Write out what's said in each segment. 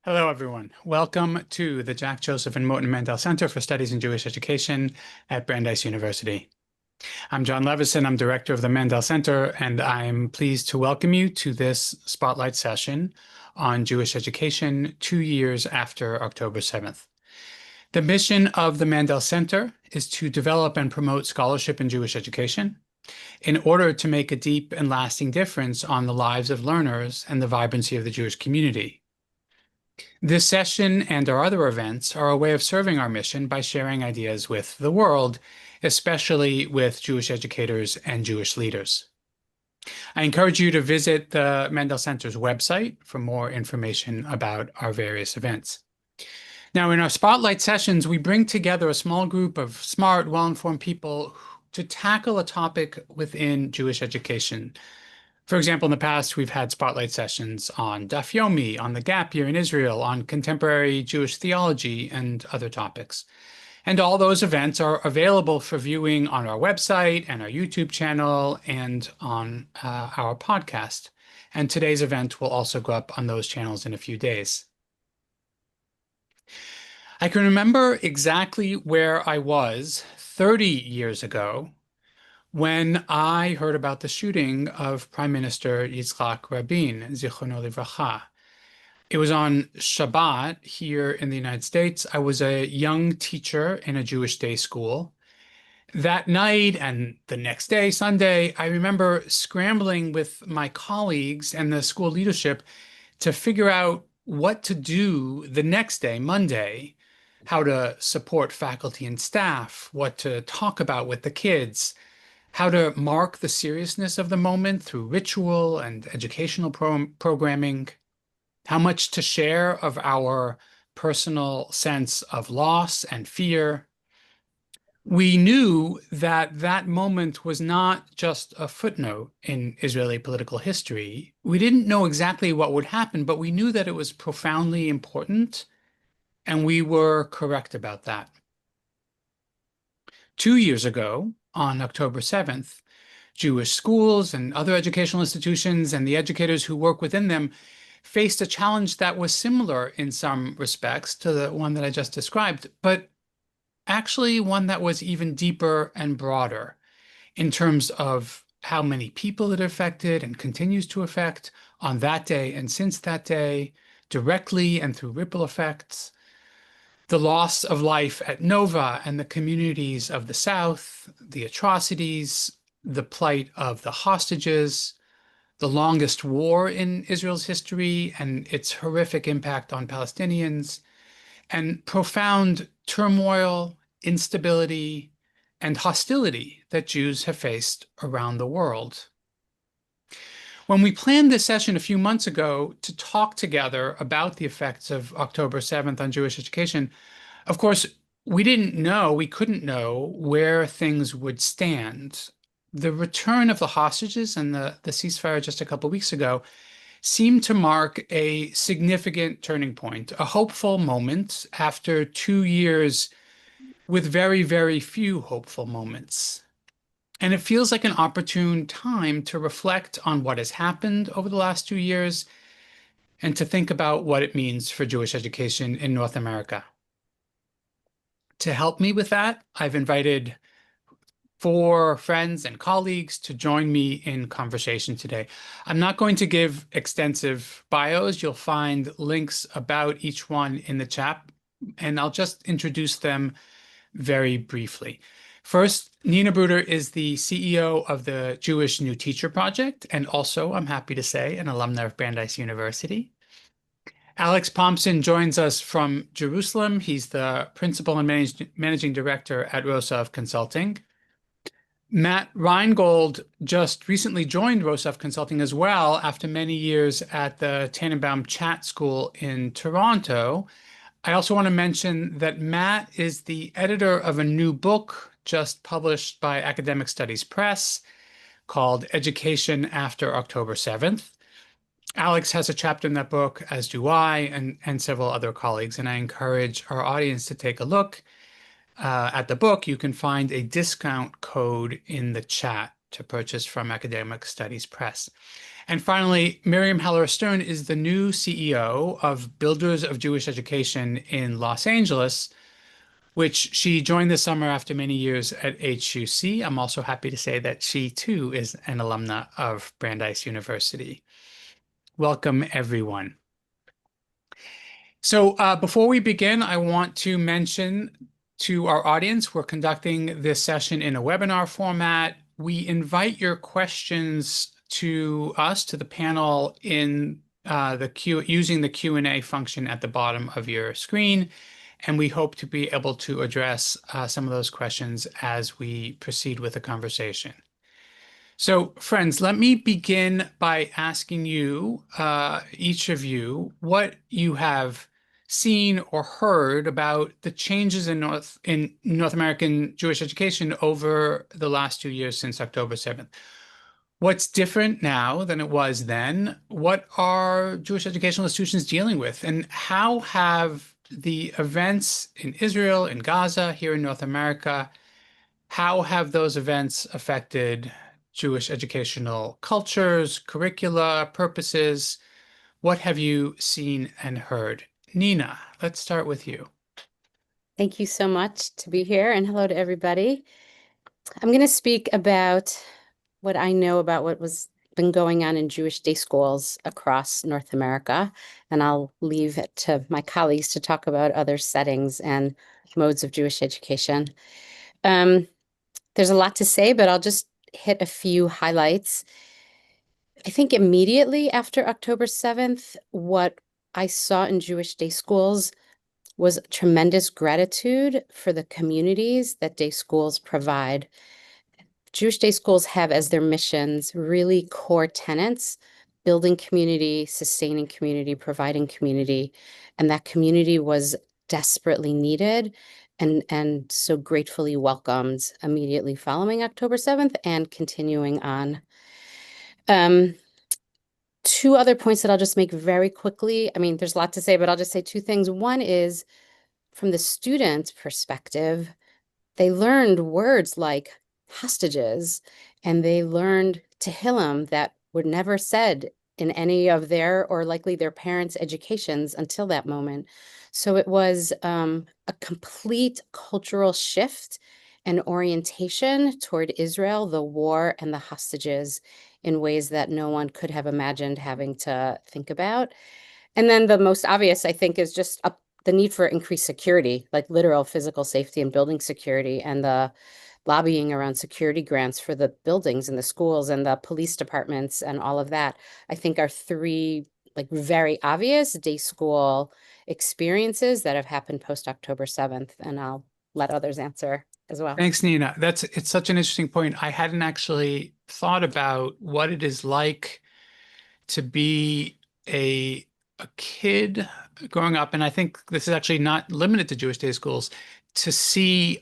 Hello, everyone. Welcome to the Jack Joseph and Morton Mandel Center for Studies in Jewish Education at Brandeis University. I'm John Levisohn. I'm director of the Mandel Center, and I'm pleased to welcome you to this spotlight session on Jewish education 2 years after October 7th. The mission of the Mandel Center is to develop and promote scholarship in Jewish education in order to make a deep and lasting difference on the lives of learners and the vibrancy of the Jewish community. This session and our other events are a way of serving our mission by sharing ideas with the world, especially with Jewish educators and Jewish leaders. I encourage you to visit the Mandel Center's website for more information about our various events. Now, in our spotlight sessions, we bring together a small group of smart, well-informed people to tackle a topic within Jewish education. For example, in the past, we've had spotlight sessions on Daf Yomi, on the gap year in Israel, on contemporary Jewish theology, and other topics. And all those events are available for viewing on our website and our YouTube channel and on our podcast. And today's event will also go up on those channels in a few days. I can remember exactly where I was 30 years ago when I heard about the shooting of Prime Minister Yitzhak Rabin, Zichrono Livracha. It was on Shabbat here in the United States. I was a young teacher in a Jewish day school. That night and the next day, Sunday, I remember scrambling with my colleagues and the school leadership to figure out what to do the next day, Monday, how to support faculty and staff, what to talk about with the kids, how to mark the seriousness of the moment through ritual and educational programming, how much to share of our personal sense of loss and fear. We knew that that moment was not just a footnote in Israeli political history. We didn't know exactly what would happen, but we knew that it was profoundly important, and we were correct about that. 2 years ago, on October 7th, Jewish schools and other educational institutions and the educators who work within them faced a challenge that was similar in some respects to the one that I just described, but actually one that was even deeper and broader in terms of how many people it affected and continues to affect on that day and since that day, directly and through ripple effects. The loss of life at Nova and the communities of the South, the atrocities, the plight of the hostages, the longest war in Israel's history and its horrific impact on Palestinians, and profound turmoil, instability, and hostility that Jews have faced around the world. When we planned this session a few months ago to talk together about the effects of October 7th on Jewish education, of course, we couldn't know where things would stand. The return of the hostages and the ceasefire just a couple of weeks ago seemed to mark a significant turning point, a hopeful moment after 2 years with very, very few hopeful moments. And it feels like an opportune time to reflect on what has happened over the last 2 years and to think about what it means for Jewish education in North America. To help me with that, I've invited 4 friends and colleagues to join me in conversation today. I'm not going to give extensive bios. You'll find links about each one in the chat, and I'll just introduce them very briefly. First, Nina Bruder is the CEO of the Jewish New Teacher Project, and also, I'm happy to say, an alumna of Brandeis University. Alex Pomson joins us from Jerusalem. He's the principal and managing director at Rosov Consulting. Matt Reingold just recently joined Rosov Consulting as well after many years at the Tannenbaum Chat School in Toronto. I also want to mention that Matt is the editor of a new book just published by Academic Studies Press called Education After October 7th. Alex has a chapter in that book, as do I, and several other colleagues, and I encourage our audience to take a look at the book. You can find a discount code in the chat to purchase from Academic Studies Press. And finally, Miriam Heller-Stern is the new CEO of Builders of Jewish Education in Los Angeles, which she joined this summer after many years at HUC. I'm also happy to say that she too is an alumna of Brandeis University. Welcome, everyone. So before we begin, I want to mention to our audience, we're conducting this session in a webinar format. We invite your questions to us, to the panel, in using the Q&A function at the bottom of your screen. And we hope to be able to address some of those questions as we proceed with the conversation. So, friends, let me begin by asking you, each of you, what you have seen or heard about the changes in North American Jewish education over the last 2 years since October 7th. What's different now than it was then? What are Jewish educational institutions dealing with? And how have the events in Israel, in Gaza, here in North America, how have those events affected Jewish educational cultures, curricula, purposes? What have you seen and heard? Nina, let's start with you. Thank you so much to be here, and hello to everybody. I'm going to speak about what I know about what was been going on in Jewish day schools across North America, and I'll leave it to my colleagues to talk about other settings and modes of Jewish education. There's a lot to say, but I'll just hit a few highlights. I think immediately after October 7th, what I saw in Jewish day schools was tremendous gratitude for the communities that day schools provide. Jewish day schools have as their missions really core tenets: building community, sustaining community, providing community. And that community was desperately needed and so gratefully welcomed immediately following October 7th and continuing on. Two other points that I'll just make very quickly. I mean, there's a lot to say, but I'll just say two things. One is, from the student's perspective, they learned words like hostages, and they learned Tehillim that were never said in any of their or likely their parents' educations until that moment. So it was a complete cultural shift and orientation toward Israel, the war, and the hostages in ways that no one could have imagined having to think about. And then the most obvious, I think, is just the need for increased security, like literal physical safety and building security, and the lobbying around security grants for the buildings and the schools and the police departments and all of that, I think, are three like very obvious day school experiences that have happened post October 7th. And I'll let others answer as well. Thanks, Nina. It's such an interesting point. I hadn't actually thought about what it is like to be a kid growing up, and I think this is actually not limited to Jewish day schools, to see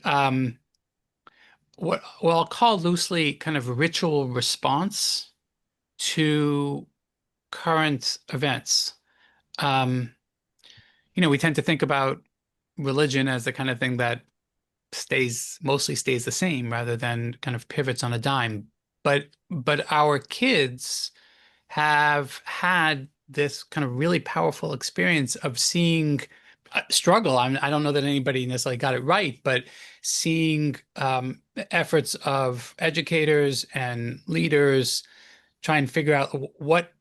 what I'll call loosely kind of ritual response to current events. We tend to think about religion as the kind of thing that mostly stays the same rather than kind of pivots on a dime. But our kids have had this kind of really powerful experience of seeing struggle. I don't know that anybody necessarily got it right, but seeing efforts of educators and leaders try and figure out what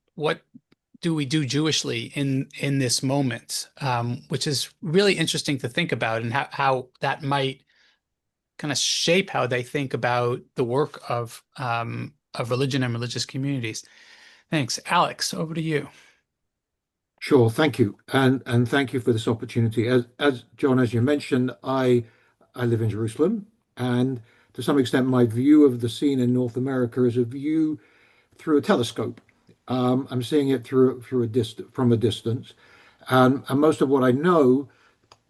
do we do Jewishly in this moment, which is really interesting to think about, and how that might kind of shape how they think about the work of religion and religious communities. Thanks. Alex, over to you. Sure, thank you, and thank you for this opportunity. As John, as you mentioned, I live in Jerusalem, and to some extent, my view of the scene in North America is a view through a telescope. I'm seeing it from a distance, and most of what I know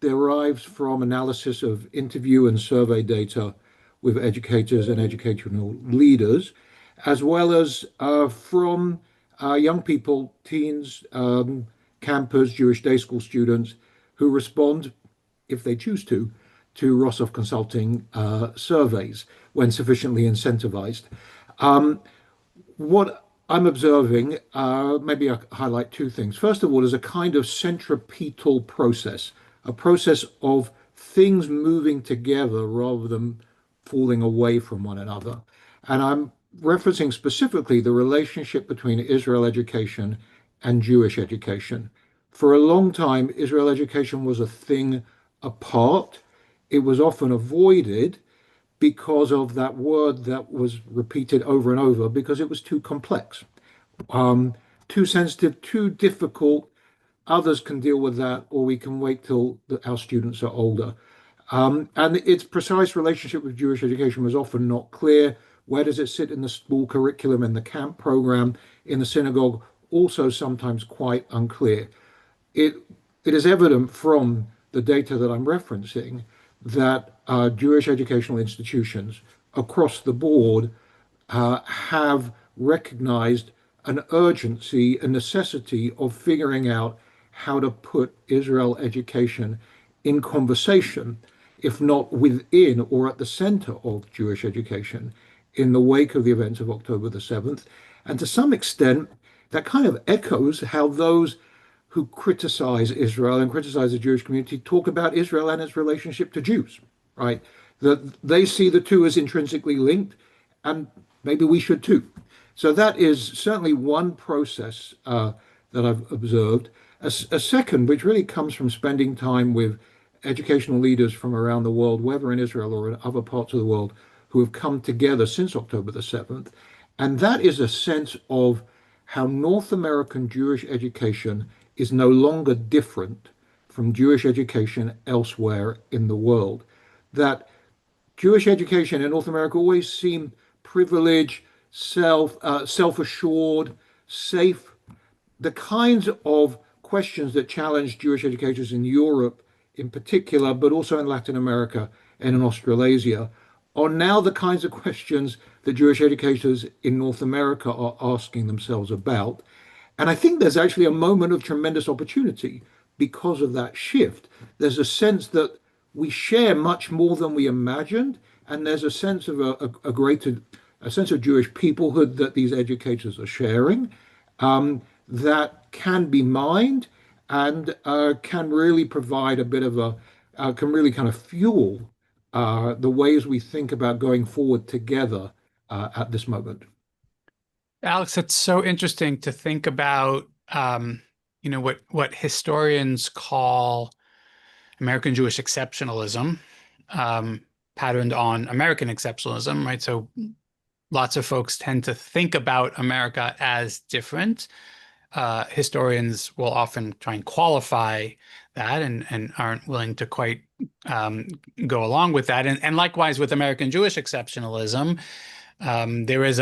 derives from analysis of interview and survey data with educators and educational leaders, as well as from young people, teens, campers, Jewish day school students who respond, if they choose to Rosov consulting surveys when sufficiently incentivized. What I'm observing, maybe I highlight two things. First of all, is a kind of centripetal process, a process of things moving together rather than falling away from one another. And I'm referencing specifically the relationship between Israel education and Jewish education. For a long time, Israel education was a thing apart. It was often avoided because of that word that was repeated over and over because it was too complex, too sensitive, too difficult. Others can deal with that, or we can wait till our students are older. And its precise relationship with Jewish education was often not clear. Where does it sit in the school curriculum, in the camp program, in the synagogue? Also, sometimes quite unclear. It, it is evident from the data that I'm referencing that Jewish educational institutions across the board have recognized an urgency, a necessity of figuring out how to put Israel education in conversation, if not within or at the center of Jewish education, in the wake of the events of October the 7th. And to some extent, that kind of echoes how those who criticize Israel and criticize the Jewish community talk about Israel and its relationship to Jews, right? That they see the two as intrinsically linked, and maybe we should too. So that is certainly one process that I've observed. A second, which really comes from spending time with educational leaders from around the world, whether in Israel or in other parts of the world, who have come together since October the 7th. And that is a sense of how North American Jewish education is no longer different from Jewish education elsewhere in the world. That Jewish education in North America always seemed privileged, self-assured, safe. The kinds of questions that challenged Jewish educators in Europe in particular, but also in Latin America and in Australasia, are now the kinds of questions that Jewish educators in North America are asking themselves about. And I think there's actually a moment of tremendous opportunity because of that shift. There's a sense that we share much more than we imagined, and there's a sense of a greater a sense of Jewish peoplehood that these educators are sharing, that can be mined and can really provide a bit of can really kind of fuel the ways we think about going forward together at this moment. Alex, it's so interesting to think about, what historians call American Jewish exceptionalism, um, patterned on American exceptionalism, right? So lots of folks tend to think about America as different. Historians will often try and qualify that and aren't willing to quite um, go along with that. And likewise with American Jewish exceptionalism, there is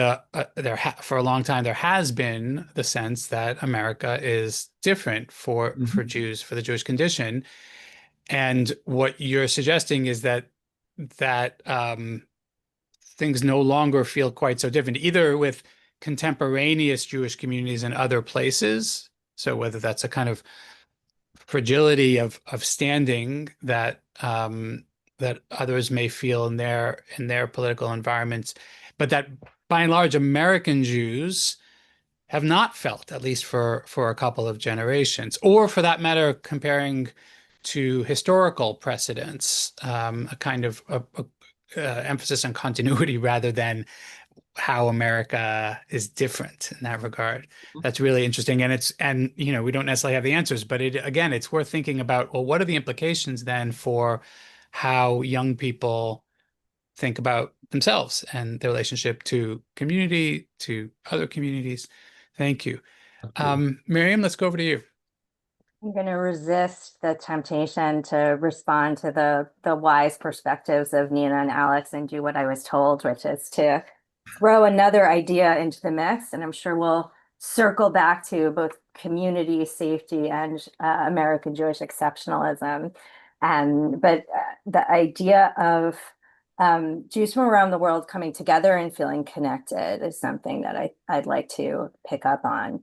for a long time there has been the sense that America is different for Jews, for the Jewish condition. And what you're suggesting is that things no longer feel quite so different, either with contemporaneous Jewish communities in other places. So whether that's a kind of fragility of standing that others may feel in their political environments, but that by and large American Jews have not felt, at least for a couple of generations, or for that matter, comparing to historical precedents, a kind of emphasis on continuity rather than how America is different in that regard. That's really interesting. And we don't necessarily have the answers, but again, it's worth thinking about, well, what are the implications then for how young people think about themselves and their relationship to community, to other communities? Thank you. Miriam, let's go over to you. I'm going to resist the temptation to respond to the wise perspectives of Nina and Alex and do what I was told, which is to throw another idea into the mix. And I'm sure we'll circle back to both community safety and American Jewish exceptionalism. But the idea of Jews from around the world coming together and feeling connected is something that I'd like to pick up on.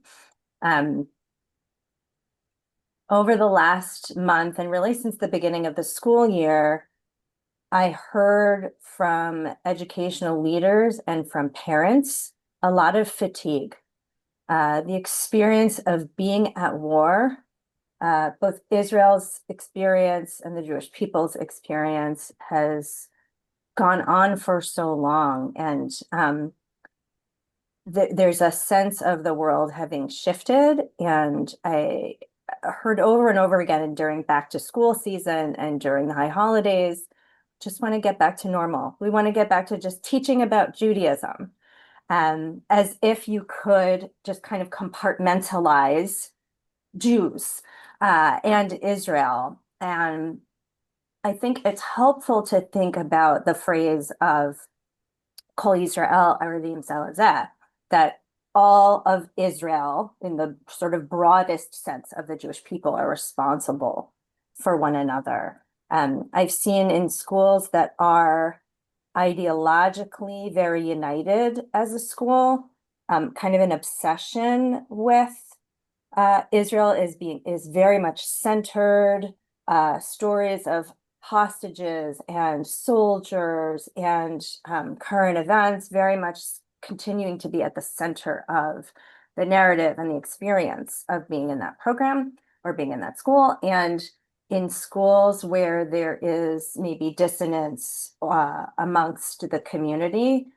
Over the last month, and really since the beginning of the school year, I heard from educational leaders and from parents a lot of fatigue. The experience of being at war, both Israel's experience and the Jewish people's experience, has gone on for so long. And there's a sense of the world having shifted. And I heard over and over again during back to school season and during the high holidays, just want to get back to normal. We want to get back to just teaching about Judaism, as if you could just kind of compartmentalize Jews and Israel. And I think it's helpful to think about the phrase of Kol Yisrael Arevim Zeh, that all of Israel, in the sort of broadest sense of the Jewish people, are responsible for one another. I've seen in schools that are ideologically very united as a school, kind of an obsession with Israel is very much centered. Stories of hostages and soldiers and current events very much continuing to be at the center of the narrative and the experience of being in that program or being in that school. And in schools where there is maybe dissonance amongst the community,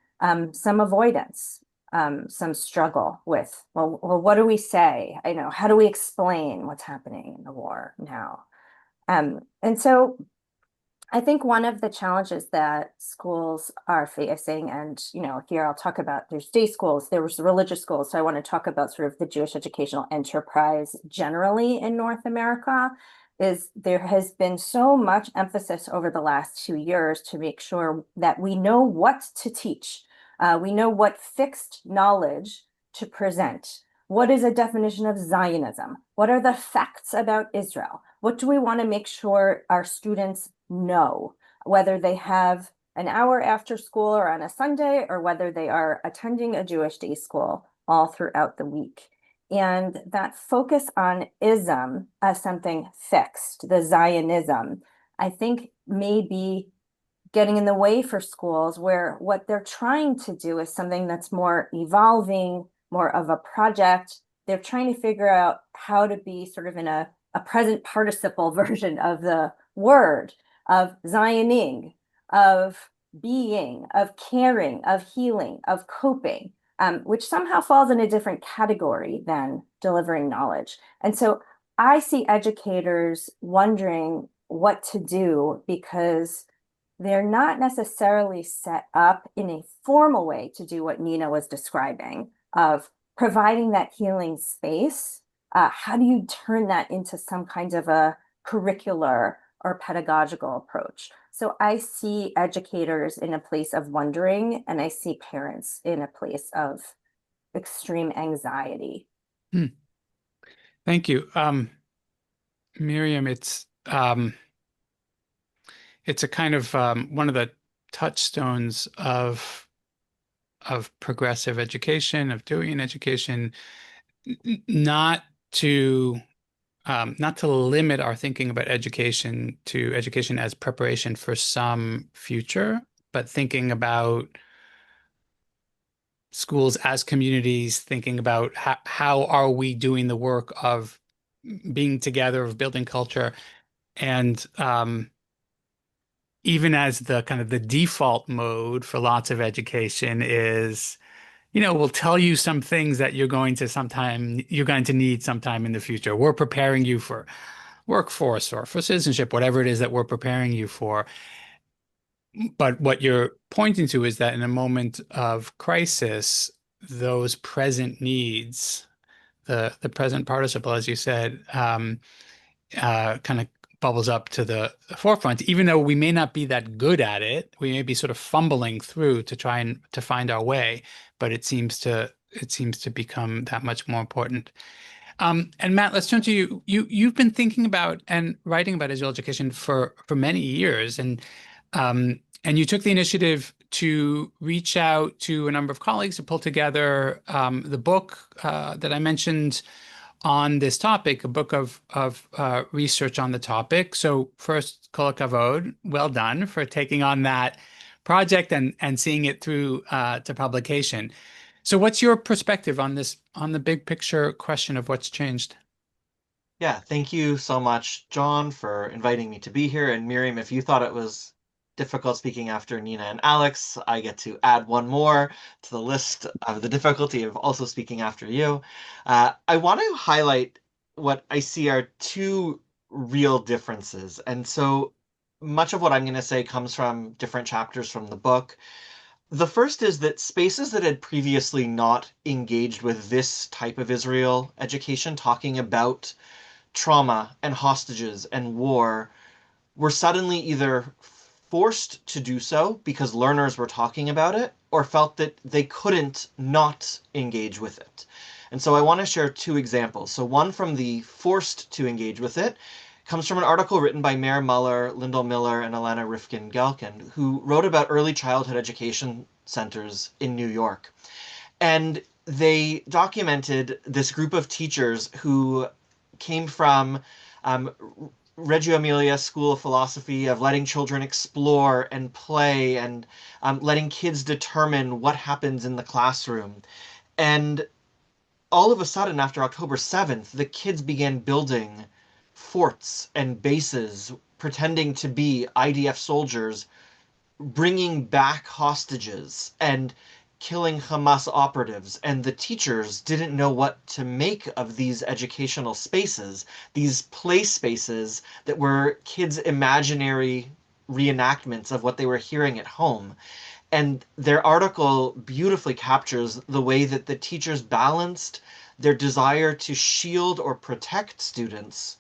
some avoidance, some struggle with, well, what do we say? I know, how do we explain what's happening in the war now? And so I think one of the challenges that schools are facing, and here I'll talk about, there's day schools, there was religious schools, so I want to talk about sort of the Jewish educational enterprise generally in North America, is there has been so much emphasis over the last 2 years to make sure that we know what to teach. We know what fixed knowledge to present. What is a definition of Zionism? What are the facts about Israel? What do we want to make sure our students know, whether they have an hour after school or on a Sunday, or whether they are attending a Jewish day school all throughout the week? And that focus on ism as something fixed, the Zionism, I think may be getting in the way for schools, where what they're trying to do is something that's more evolving, more of a project. They're trying to figure out how to be sort of in a present participle version of the word, of Zioning, of being, of caring, of healing, of coping, which somehow falls in a different category than delivering knowledge. And so I see educators wondering what to do, because they're not necessarily set up in a formal way to do what Nina was describing, of providing that healing space. How do you turn that into some kind of a curricular or pedagogical approach? So I see educators in a place of wondering, and I see parents in a place of extreme anxiety. Thank you. Miriam, it's a kind of one of the touchstones of progressive education, of doing education, not to limit our thinking about education to education as preparation for some future, but thinking about schools as communities, thinking about how are we doing the work of being together, of building culture. And even as the kind of the default mode for lots of education is, we'll tell you some things that you're going to need sometime in the future. We're preparing you for workforce or for citizenship, whatever it is that we're preparing you for. But what you're pointing to is that in a moment of crisis, those present needs, the present participle, as you said, kind of bubbles up to the forefront, even though we may not be that good at it. We may be sort of fumbling through to try and to find our way, but it seems to become that much more important. And Matt, let's turn to you. You've been thinking about and writing about Israel education for many years, and you took the initiative to reach out to a number of colleagues to pull together the book that I mentioned, on this topic, a book of research on the topic. So first, kol hakavod, well done for taking on that project and seeing it through to publication. So what's your perspective on this, on the big picture question of what's changed? Yeah, thank you so much, John, for inviting me to be here. And Miriam, if you thought it was difficult speaking after Nina and Alex, I get to add one more to the list of the difficulty of also speaking after you. I want to highlight what I see are two real differences. And so much of what I'm going to say comes from different chapters from the book. The first is that spaces that had previously not engaged with this type of Israel education, talking about trauma and hostages and war, were suddenly either forced to do so because learners were talking about it, or felt that they couldn't not engage with it. And so I want to share two examples. So one from the forced to engage with it comes from an article written by Mayor Muller, Lyndall Miller, and Elena Rifkin-Gelkin, who wrote about early childhood education centers in New York. And they documented this group of teachers who came from Reggio Emilia School of Philosophy, of letting children explore and play and letting kids determine what happens in the classroom. And all of a sudden, after October 7th, the kids began building forts and bases, pretending to be IDF soldiers, bringing back hostages and killing Hamas operatives, and the teachers didn't know what to make of these educational spaces, these play spaces that were kids' imaginary reenactments of what they were hearing at home. And their article beautifully captures the way that the teachers balanced their desire to shield or protect students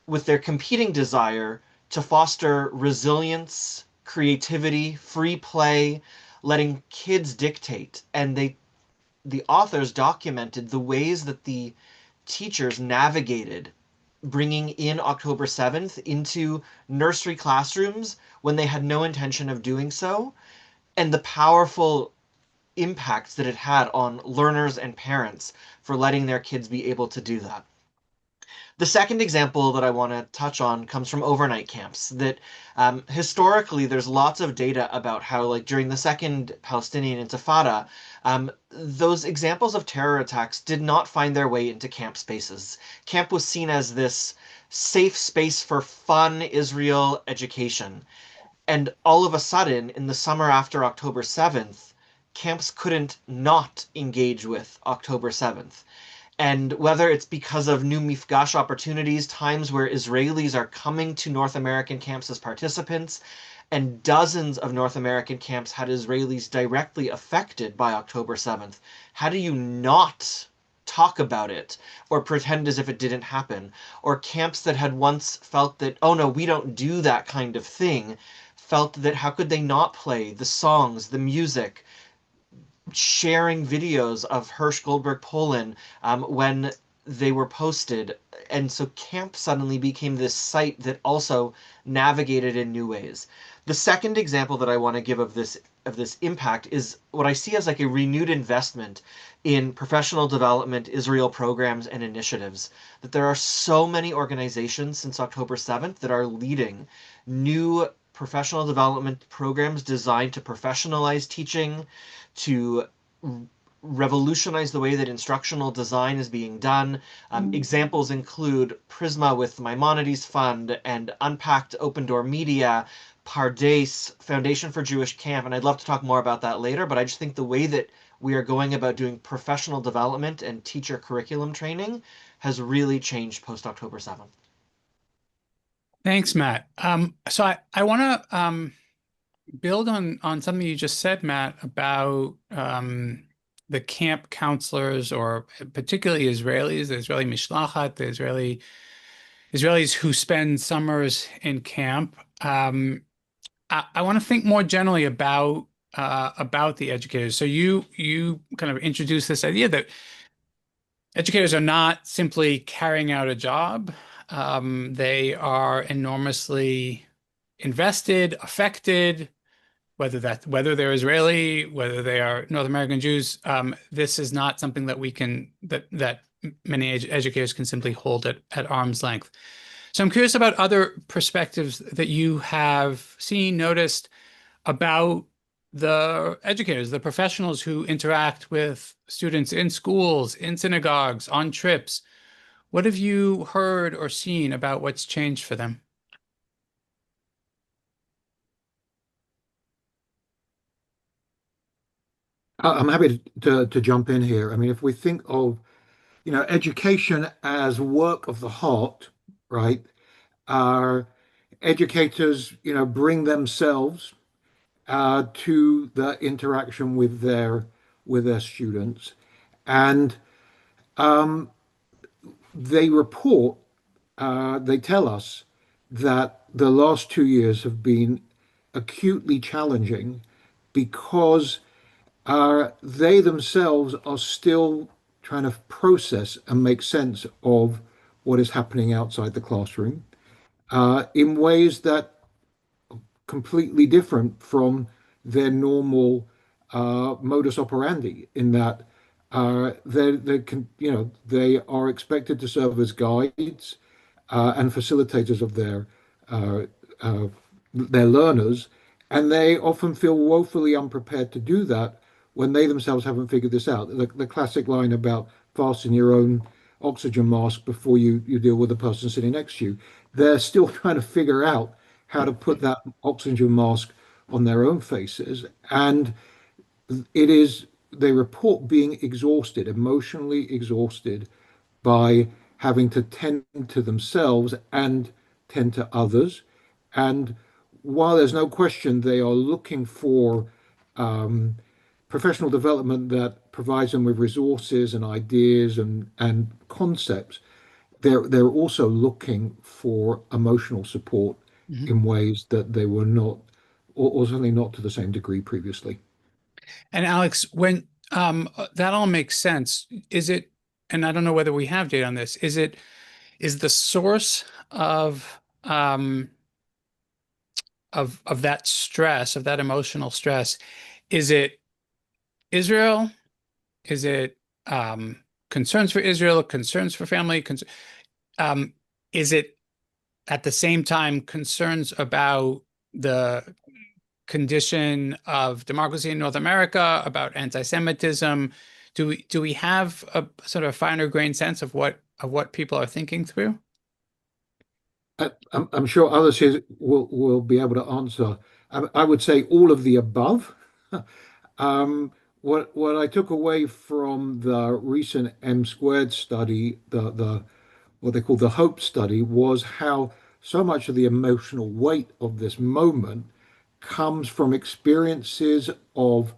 with their competing desire to foster resilience, creativity, free play, letting kids dictate. And the authors documented the ways that the teachers navigated bringing in October 7th into nursery classrooms when they had no intention of doing so, and the powerful impacts that it had on learners and parents for letting their kids be able to do that. The second example that I want to touch on comes from overnight camps. That historically, there's lots of data about how, like during the Second Palestinian Intifada, those examples of terror attacks did not find their way into camp spaces. Camp was seen as this safe space for fun Israel education. And all of a sudden, in the summer after October 7th, camps couldn't not engage with October 7th. And whether it's because of new mifgash opportunities, times where Israelis are coming to North American camps as participants, and dozens of North American camps had Israelis directly affected by October 7th, how do you not talk about it or pretend as if it didn't happen? Or camps that had once felt that, oh no, we don't do that kind of thing, felt that how could they not play the songs, the music, sharing videos of Hirsch Goldberg Poland when they were posted. And so camp suddenly became this site that also navigated in new ways. The second example that I want to give of this impact is what I see as like a renewed investment in professional development, Israel programs and initiatives. That there are so many organizations since October 7th that are leading new professional development programs designed to professionalize teaching, to revolutionize the way that instructional design is being done. Examples include Prisma with Maimonides Fund and Unpacked Open Door Media, Brandeis, Foundation for Jewish Camp, and I'd love to talk more about that later, but I just think the way that we are going about doing professional development and teacher curriculum training has really changed post-October 7th. Thanks, Matt. So I want to build on something you just said, Matt, about the camp counselors, or particularly Israelis, the Israeli Mishlachat, the Israelis who spend summers in camp. I want to think more generally about the educators. So you kind of introduced this idea that educators are not simply carrying out a job. They are enormously invested, affected, whether they're Israeli, whether they are North American Jews. This is not something that we can that many educators can simply hold it at arm's length. So I'm curious about other perspectives that you have seen, noticed about the educators, the professionals who interact with students in schools, in synagogues, on trips. What have you heard or seen about what's changed for them? I'm happy to jump in here. I mean, if we think of, education as work of the heart, right? Our educators, bring themselves to the interaction with their students, and um, they report, they tell us that the last 2 years have been acutely challenging because they themselves are still trying to process and make sense of what is happening outside the classroom in ways that completely different from their normal modus operandi. In that they can, they are expected to serve as guides and facilitators of uh, uh, their learners, and they often feel woefully unprepared to do that when they themselves haven't figured this out. The classic line about fasten your own oxygen mask before you deal with the person sitting next to you. They're still trying to figure out how to put that oxygen mask on their own faces. And it is, they report being exhausted, emotionally exhausted by having to tend to themselves and tend to others. And while there's no question they are looking for um, professional development that provides them with resources and ideas and concepts, they're also looking for emotional support Mhm. in ways that they were not, or certainly not to the same degree previously. And Alex, when that all makes sense, is it, and I don't know whether we have data on this, is the source of that stress, of that emotional stress, is it Israel? Is it concerns for Israel, concerns for family? Um, is it at the same time concerns about the condition of democracy in North America, about anti-Semitism? Do we have a sort of finer grained sense of what people are thinking through? I'm sure others here will be able to answer. I would say all of the above. What I took away from the recent M squared study, the what they call the Hope study, was how so much of the emotional weight of this moment comes from experiences of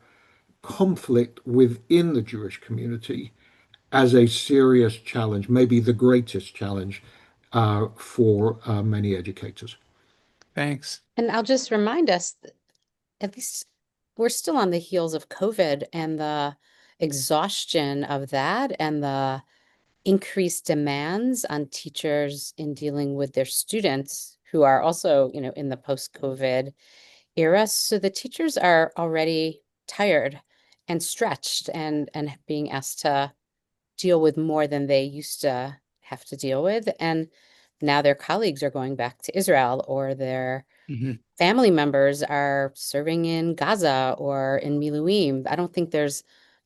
conflict within the Jewish community as a serious challenge, maybe the greatest challenge for many educators. Thanks. And I'll just remind us, at least we're still on the heels of COVID and the exhaustion of that and the increased demands on teachers in dealing with their students who are also, in the post-COVID era. So the teachers are already tired and stretched and being asked to deal with more than they used to have to deal with. And now their colleagues are going back to Israel, or their Mhm. family members are serving in Gaza or in Miluim. I don't think there's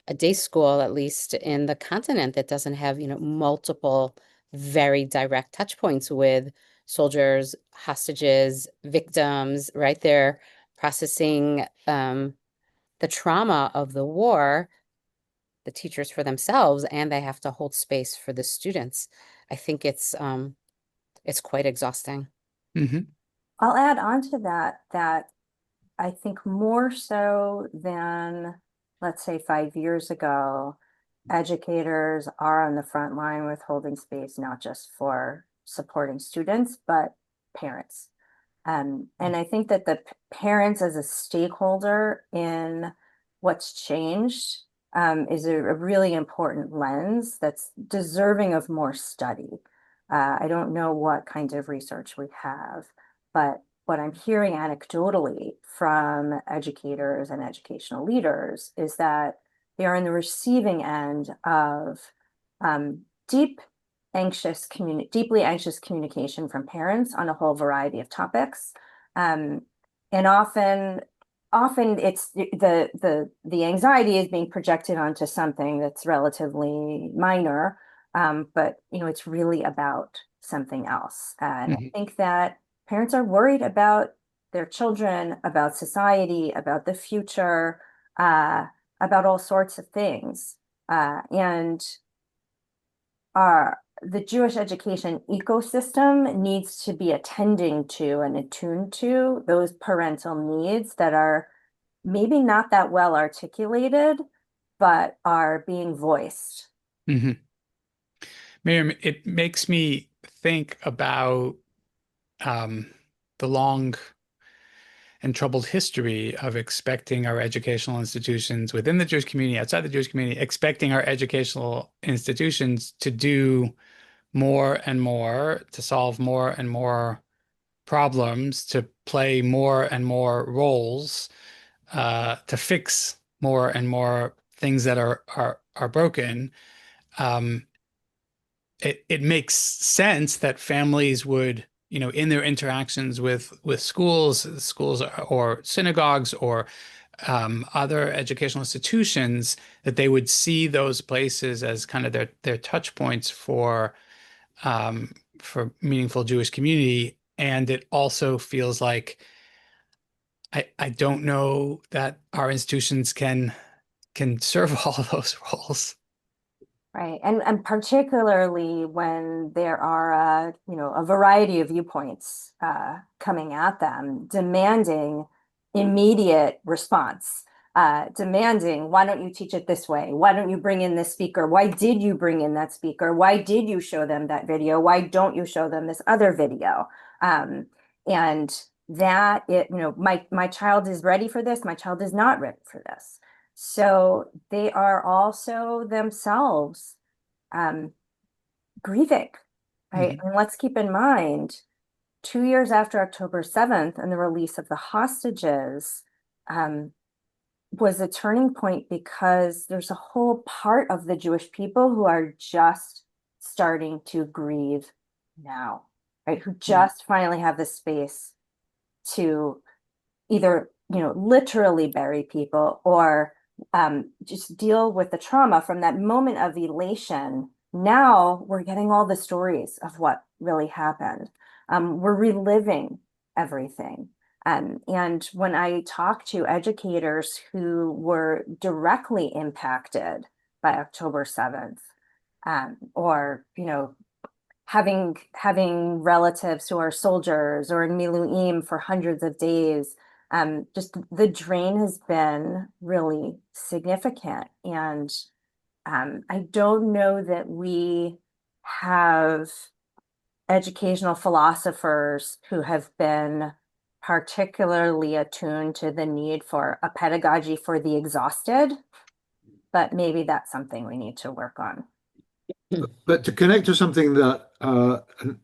a day school, at least in the continent, that doesn't have, multiple very direct touch points with soldiers, hostages, victims, right there, processing the trauma of the war, the teachers for themselves, and they have to hold space for the students. I think it's quite exhausting. Mhm. I'll add on to that I think more so than, let's say, 5 years ago, educators are on the front line with holding space, not just for supporting students, but parents. And I think that the parents as a stakeholder in what's changed is a really important lens that's deserving of more study. I don't know what kind of research we have, but what I'm hearing anecdotally from educators and educational leaders is that they are in the receiving end of deeply anxious communication from parents on a whole variety of topics. And often it's the anxiety is being projected onto something that's relatively minor, but it's really about something else. And I think that parents are worried about their children, about society, about the future, about all sorts of things. And the Jewish education ecosystem needs to be attending to and attuned to those parental needs that are maybe not that well articulated, but are being voiced. Mm-hmm. Miriam, it makes me think about the long and troubled history of expecting our educational institutions within the Jewish community, outside the Jewish community, expecting our educational institutions to do more and more, to solve more and more problems, to play more and more roles, to fix more and more things that are broken. It makes sense that families would, in their interactions with schools or synagogues or other educational institutions, that they would see those places as kind of their touch points for meaningful Jewish community. And it also feels like I don't know that our institutions can serve all of those roles. Right. And particularly when there are, a variety of viewpoints coming at them, demanding immediate response, demanding, why don't you teach it this way? Why don't you bring in this speaker? Why did you bring in that speaker? Why did you show them that video? Why don't you show them this other video? And that my child is ready for this. My child is not ready for this. So they are also themselves grieving, right? And let's keep in mind, 2 years after October 7th and the release of the hostages was a turning point, because there's a whole part of the Jewish people who are just starting to grieve now, right? Who just finally have the space to either, literally bury people or just deal with the trauma from that moment of elation. Now we're getting all the stories of what really happened. We're reliving everything. And when I talk to educators who were directly impacted by October 7th, or, having relatives who are soldiers or in Miluim for hundreds of days, just the drain has been really significant. And I don't know that we have educational philosophers who have been particularly attuned to the need for a pedagogy for the exhausted, but maybe that's something we need to work on. But to connect to something that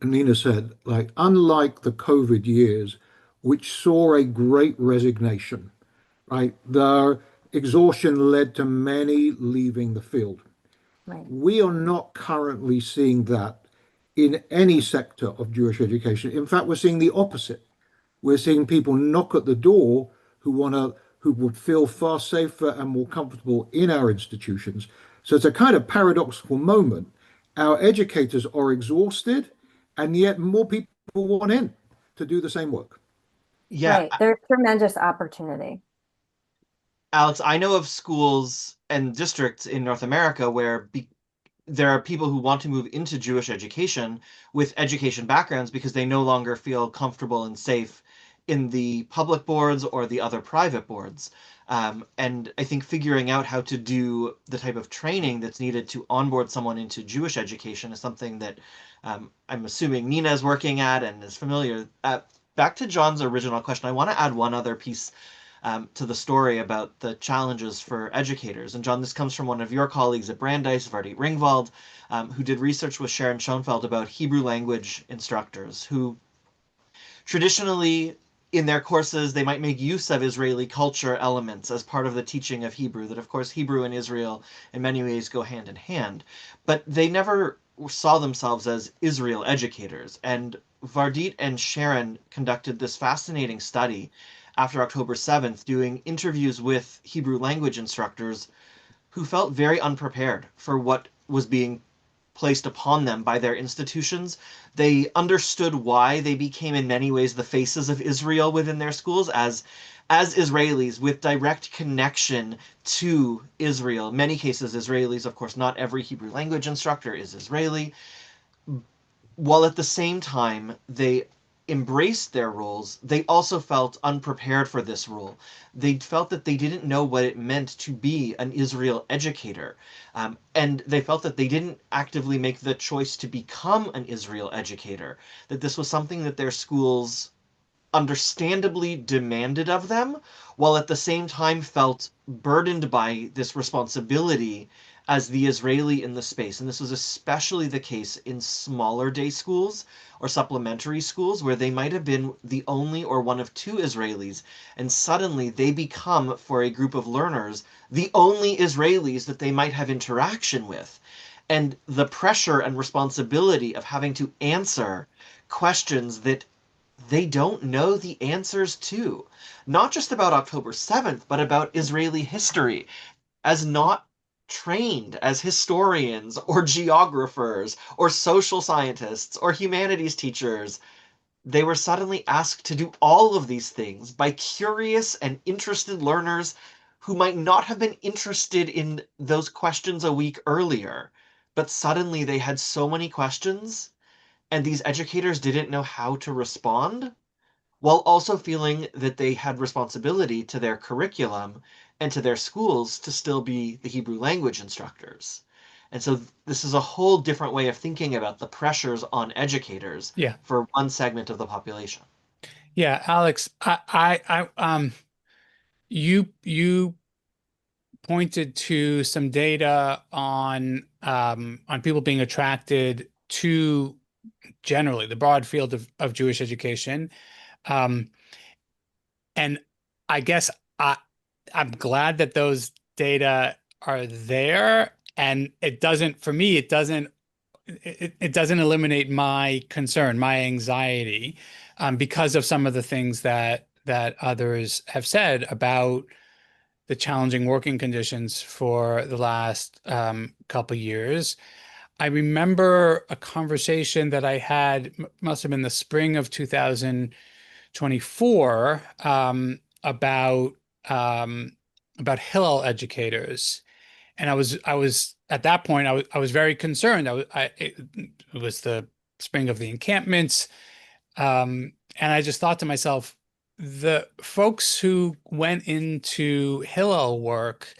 Nina said, like, unlike the COVID years, which saw a great resignation, right? The exhaustion led to many leaving the field. Right. We are not currently seeing that in any sector of Jewish education. In fact, we're seeing the opposite. We're seeing people knock at the door who would feel far safer and more comfortable in our institutions. So it's a kind of paradoxical moment. Our educators are exhausted, and yet more people want in to do the same work. Yeah, Right. There's tremendous opportunity. Alex, I know of schools and districts in North America where there are people who want to move into Jewish education with education backgrounds because they no longer feel comfortable and safe in the public boards or the other private boards. And I think figuring out how to do the type of training that's needed to onboard someone into Jewish education is something that I'm assuming Nina is working at and is familiar. Back to John's original question, I want to add one other piece to the story about the challenges for educators. And John, this comes from one of your colleagues at Brandeis, Reingold, who did research with Sharon Schoenfeld about Hebrew language instructors who traditionally in their courses, they might make use of Israeli culture elements as part of the teaching of Hebrew, that of course Hebrew and Israel in many ways go hand in hand. But they never saw themselves as Israel educators. And Vardit and Sharon conducted this fascinating study after October 7th, doing interviews with Hebrew language instructors who felt very unprepared for what was being placed upon them by their institutions. They understood why they became in many ways the faces of Israel within their schools as Israelis with direct connection to Israel. In many cases Israelis, of course, not every Hebrew language instructor is Israeli, while at the same time they embraced their roles, they also felt unprepared for this role. They felt that they didn't know what it meant to be an Israel educator. And they felt that they didn't actively make the choice to become an Israel educator, that this was something that their schools understandably demanded of them, while at the same time felt burdened by this responsibility as the Israeli in the space. And this was especially the case in smaller day schools or supplementary schools where they might have been the only or one of two Israelis, and suddenly they become, for a group of learners, the only Israelis that they might have interaction with. And the pressure and responsibility of having to answer questions that they don't know the answers to, not just about October 7th, but about Israeli history, as not trained as historians or geographers or social scientists or humanities teachers. They were suddenly asked to do all of these things by curious and interested learners who might not have been interested in those questions a week earlier. But suddenly they had so many questions, and these educators didn't know how to respond, while also feeling that they had responsibility to their curriculum and to their schools to still be the Hebrew language instructors. And so this is a whole different way of thinking about the pressures on educators Yeah. for one segment of the population. Yeah, Alex, you pointed to some data on people being attracted to generally the broad field of Jewish education. And I guess I'm glad that those data are there. And it doesn't, for me, it doesn't eliminate my concern, my anxiety, because of some of the things that others have said about the challenging working conditions for the last couple years. I remember a conversation that I had, must have been the spring of 2024, about Hillel educators. And I was at that point, I was very concerned. It was the spring of the encampments. And I just thought to myself, the folks who went into Hillel work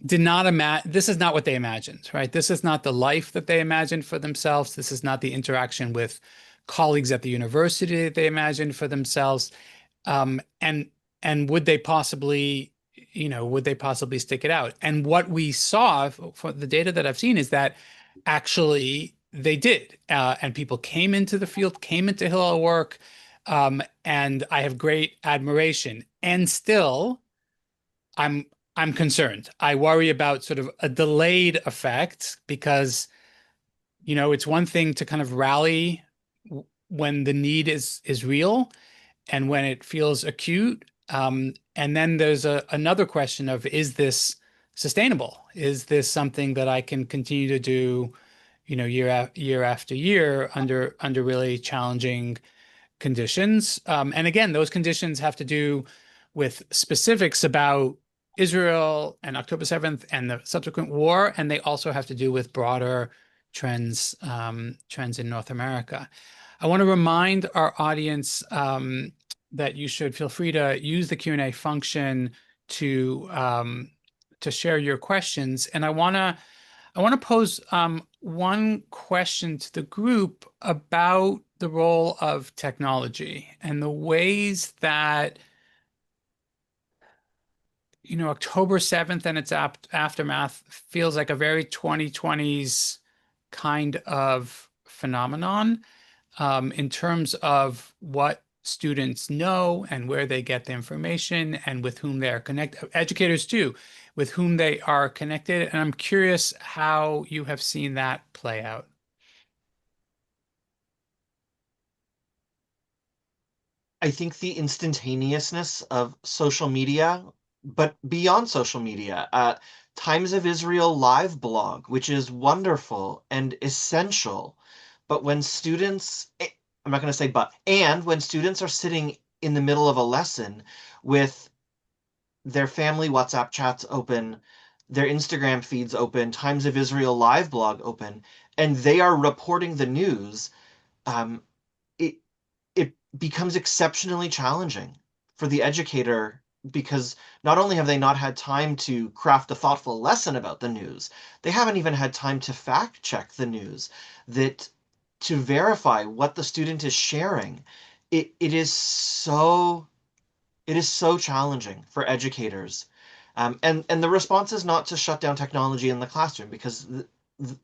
did not imagine, this is not what they imagined, right? This is not the life that they imagined for themselves. This is not the interaction with colleagues at the university that they imagined for themselves. And would they possibly, would they possibly stick it out? And what we saw for the data that I've seen is that actually they did. And people came into the field, came into Hillel work, and I have great admiration. And still, I'm concerned. I worry about sort of a delayed effect because, it's one thing to kind of rally when the need is real and when it feels acute. And then there's another question of, is this sustainable? Is this something that I can continue to do, year after year under really challenging conditions? And again, those conditions have to do with specifics about Israel and October 7th and the subsequent war, and they also have to do with broader trends in North America. I want to remind our audience that you should feel free to use the Q&A function to share your questions. And I want to pose one question to the group about the role of technology and the ways that October 7th and its aftermath feels like a very 2020s kind of phenomenon, in terms of what students know and where they get the information and with whom they are connected, educators too, with whom they are connected. And I'm curious how you have seen that play out. I think the instantaneousness of social media, but beyond social media, Times of Israel live blog, which is wonderful and essential. But when students, I'm not going to say but, and when students are sitting in the middle of a lesson with their family WhatsApp chats open, their Instagram feeds open, Times of Israel live blog open, and they are reporting the news, um, it it becomes exceptionally challenging for the educator because not only have they not had time to craft a thoughtful lesson about the news, they haven't even had time to fact check the news, that to verify what the student is sharing. It is so challenging for educators. And the response is not to shut down technology in the classroom because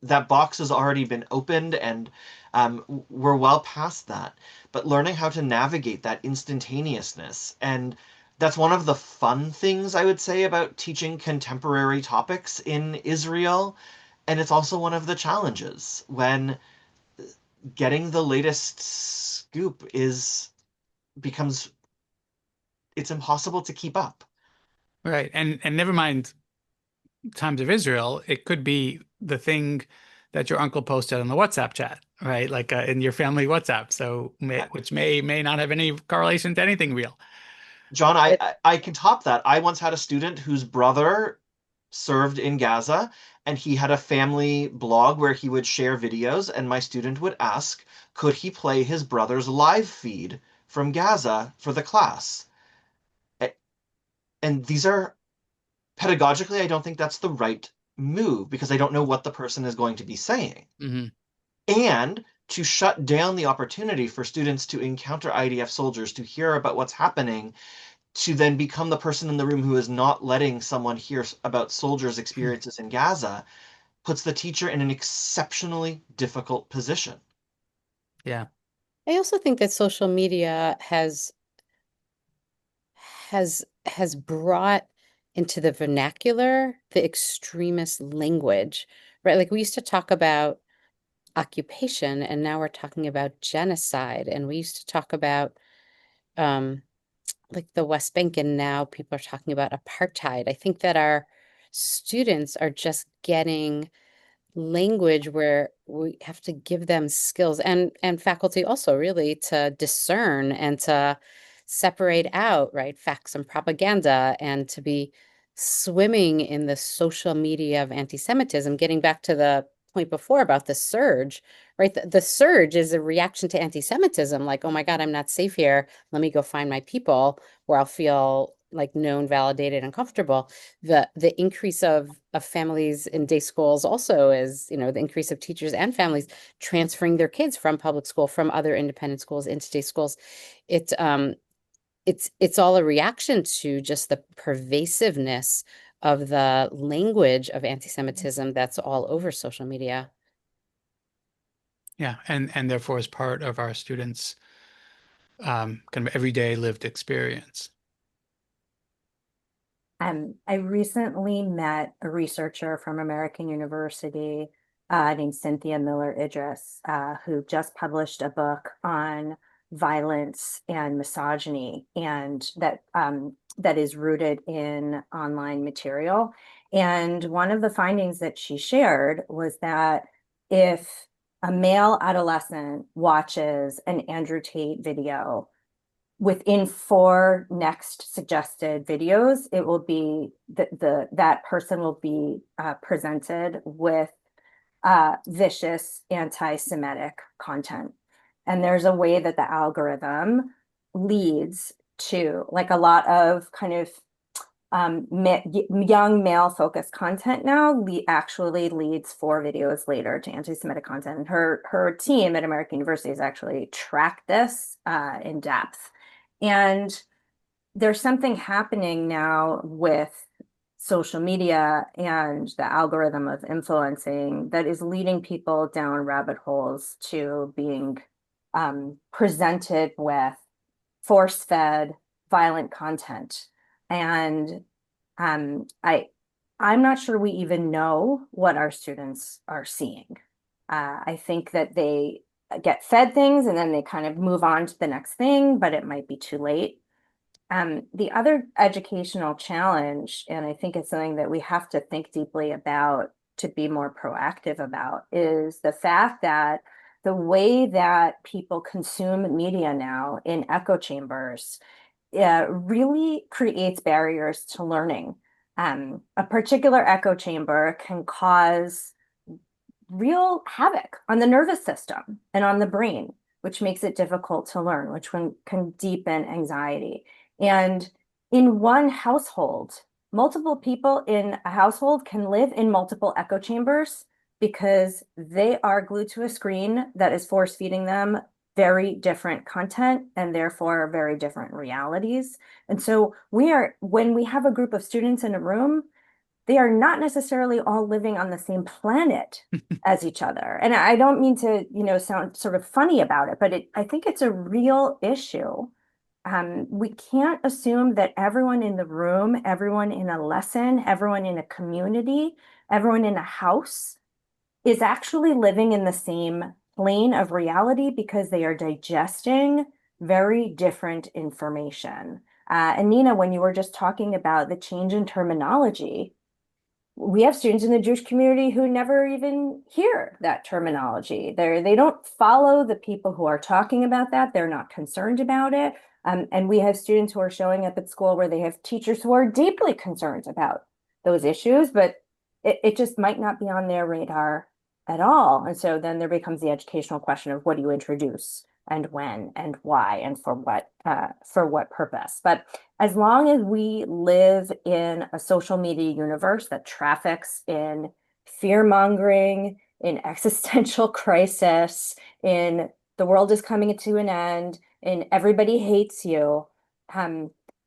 that box has already been opened and we're well past that. But learning how to navigate that instantaneousness, and that's one of the fun things I would say about teaching contemporary topics in Israel. And it's also one of the challenges when getting the latest scoop is becomes it's impossible to keep up. Right. And never mind Times of Israel, it could be the thing that your uncle posted on the WhatsApp chat, right? Like in your family WhatsApp. So which may not have any correlation to anything real. John, I can top that. I once had a student whose brother served in Gaza, and he had a family blog where he would share videos, and my student would ask, could he play his brother's live feed from Gaza for the class? And these are pedagogically, I don't think that's the right move because I don't know what the person is going to be saying. Hmm. And to shut down the opportunity for students to encounter IDF soldiers, to hear about what's happening, to then become the person in the room who is not letting someone hear about soldiers' experiences in Gaza, puts the teacher in an exceptionally difficult position. Yeah. I also think that social media has brought into the vernacular the extremist language, right? Like we used to talk about occupation, and now we're talking about genocide, and we used to talk about um, like the West Bank, and now people are talking about apartheid. I think that our students are just getting language where we have to give them skills, and faculty also, really, to discern and to separate out, right, facts and propaganda, and to be swimming in the social media of anti-Semitism. Getting back to the point before about the surge, right? The surge is a reaction to anti-Semitism, like, oh my God, I'm not safe here. Let me go find my people where I'll feel like known, validated, and comfortable. The increase of families in day schools also is, the increase of teachers and families transferring their kids from public school, from other independent schools into day schools. It's all a reaction to just the pervasiveness of the language of anti-Semitism that's all over social media. Yeah. And therefore is part of our students' kind of everyday lived experience. I recently met a researcher from American University named Cynthia Miller Idris, who just published a book on violence and misogyny, and that is rooted in online material. And one of the findings that she shared was that if a male adolescent watches an Andrew Tate video, within 4 next suggested videos, it will be that person will be presented with vicious anti-Semitic content. And there's a way that the algorithm leads to, like, a lot of kind of young male focused content now actually leads 4 videos later to anti-Semitic content. And her team at American University has actually tracked this in depth. And there's something happening now with social media and the algorithm of influencing that is leading people down rabbit holes to being presented with force-fed violent content. And I'm not sure we even know what our students are seeing. I think that get fed things and then they kind of move on to the next thing, but it might be too late. The other educational challenge, and I think it's something that we have to think deeply about to be more proactive about, is the fact that the way that people consume media now in echo chambers really creates barriers to learning. A particular echo chamber can cause real havoc on the nervous system and on the brain, which makes it difficult to learn, which can deepen anxiety. And in one household, multiple people in a household can live in multiple echo chambers because they are glued to a screen that is force feeding them very different content and therefore very different realities. And so when we have a group of students in a room, they are not necessarily all living on the same planet as each other. And I don't mean to, sound sort of funny about it, but I think it's a real issue. We can't assume that everyone in the room, everyone in a lesson, everyone in a community, everyone in a house is actually living in the same plane of reality because they are digesting very different information. And Nina, when you were just talking about the change in terminology, we have students in the Jewish community who never even hear that terminology. They don't follow the people who are talking about that. They're not concerned about it. And we have students who are showing up at school where they have teachers who are deeply concerned about those issues, but it just might not be on their radar at all. And so then there becomes the educational question of what do you introduce and when and why and for what purpose. But as long as we live in a social media universe that traffics in fear mongering, in existential crisis, in the world is coming to an end, and everybody hates you,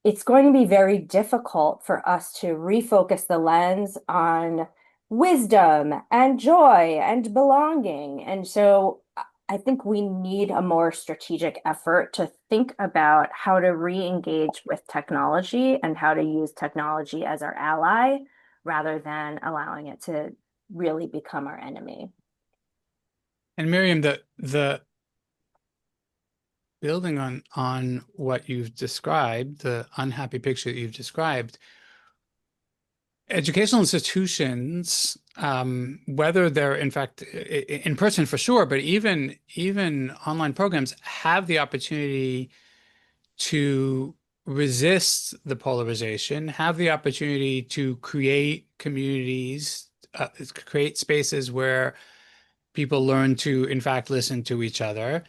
it's going to be very difficult for us to refocus the lens on wisdom and joy and belonging. And so I think we need a more strategic effort to think about how to re-engage with technology and how to use technology as our ally rather than allowing it to really become our enemy. And Miriam, the building on what you've described, the unhappy picture that you've described, educational institutions, whether they're in fact in person for sure, but even online programs have the opportunity to resist the polarization, have the opportunity to create communities, create spaces where people learn to, in fact, listen to each other.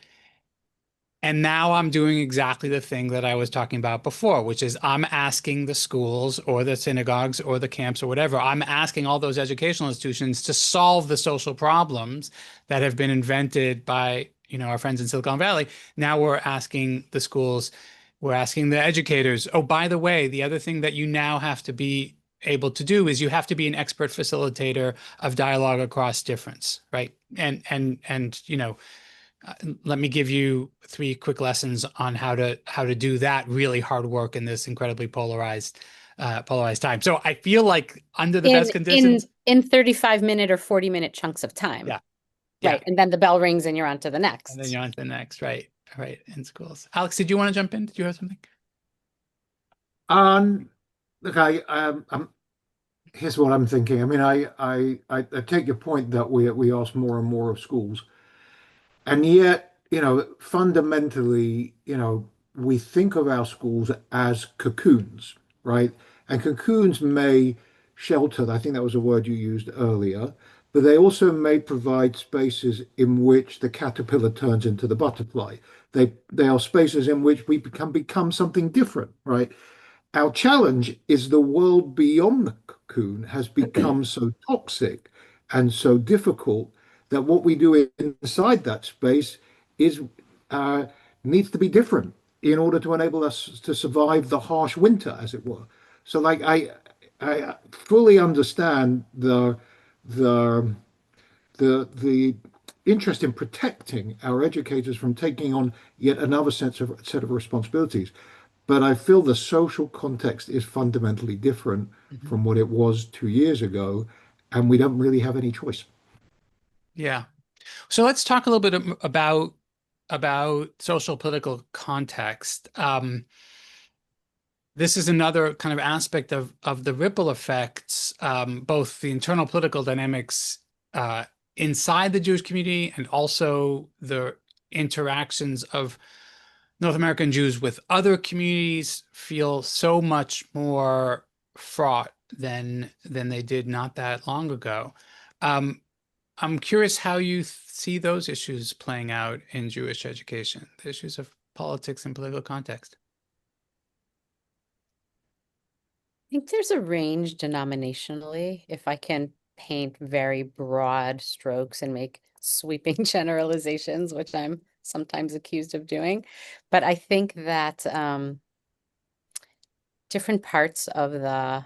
And now I'm doing exactly the thing that I was talking about before, which is I'm asking the schools or the synagogues or the camps or whatever, I'm asking all those educational institutions to solve the social problems that have been invented by, our friends in Silicon Valley. Now we're asking the schools, we're asking the educators, oh, by the way, the other thing that you now have to be able to do is you have to be an expert facilitator of dialogue across difference, right? And let me give you 3 quick lessons on how to do that really hard work in this incredibly polarized time. So I feel like under the best conditions, in 35-minute or 40-minute chunks of time. Yeah. Right. And then the bell rings and you're on to the next. And then you're on to the next, right, in schools. Alex, did you want to jump in? Did you have something? Look, here's what I'm thinking. I mean, I take your point that we ask more and more of schools. And yet, fundamentally, we think of our schools as cocoons, right? And cocoons may shelter, I think that was a word you used earlier, but they also may provide spaces in which the caterpillar turns into the butterfly. They are spaces in which we become something different, right? Our challenge is the world beyond the cocoon has become so toxic and so difficult that what we do inside that space is needs to be different in order to enable us to survive the harsh winter, as it were. So, like, I fully understand the interest in protecting our educators from taking on yet another set of responsibilities. But I feel the social context is fundamentally different from what it was 2 years ago, and we don't really have any choice. Yeah. So let's talk a little bit about social political context. This is another kind of aspect of the ripple effects, both the internal political dynamics inside the Jewish community and also the interactions of North American Jews with other communities feel so much more fraught than they did not that long ago. I'm curious how you see those issues playing out in Jewish education, the issues of politics and political context. I think there's a range denominationally, if I can paint very broad strokes and make sweeping generalizations, which I'm sometimes accused of doing. But I think that different parts of the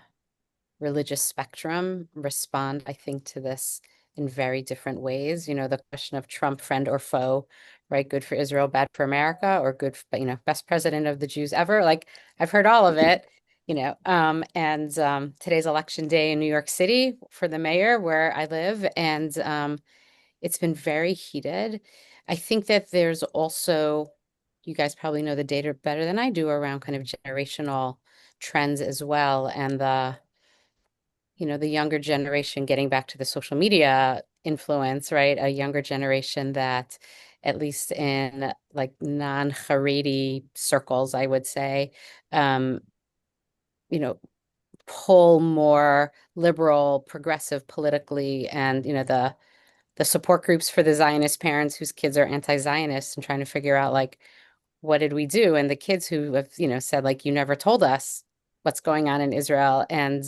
religious spectrum respond, I think, to this in very different ways. You know, the question of Trump, friend or foe, right? Good for Israel, bad for America, or good, best president of the Jews ever. Like, I've heard all of it, and today's election day in New York City for the mayor where I live, and it's been very heated. I think that there's also, you guys probably know the data better than I do around kind of generational trends as well, and the younger generation, getting back to the social media influence, right? A younger generation that, at least in like non-Haredi circles, I would say, um, you know, pull more liberal, progressive politically, and the support groups for the Zionist parents whose kids are anti-Zionist and trying to figure out, like, what did we do? And the kids who have, said, like, you never told us what's going on in Israel. And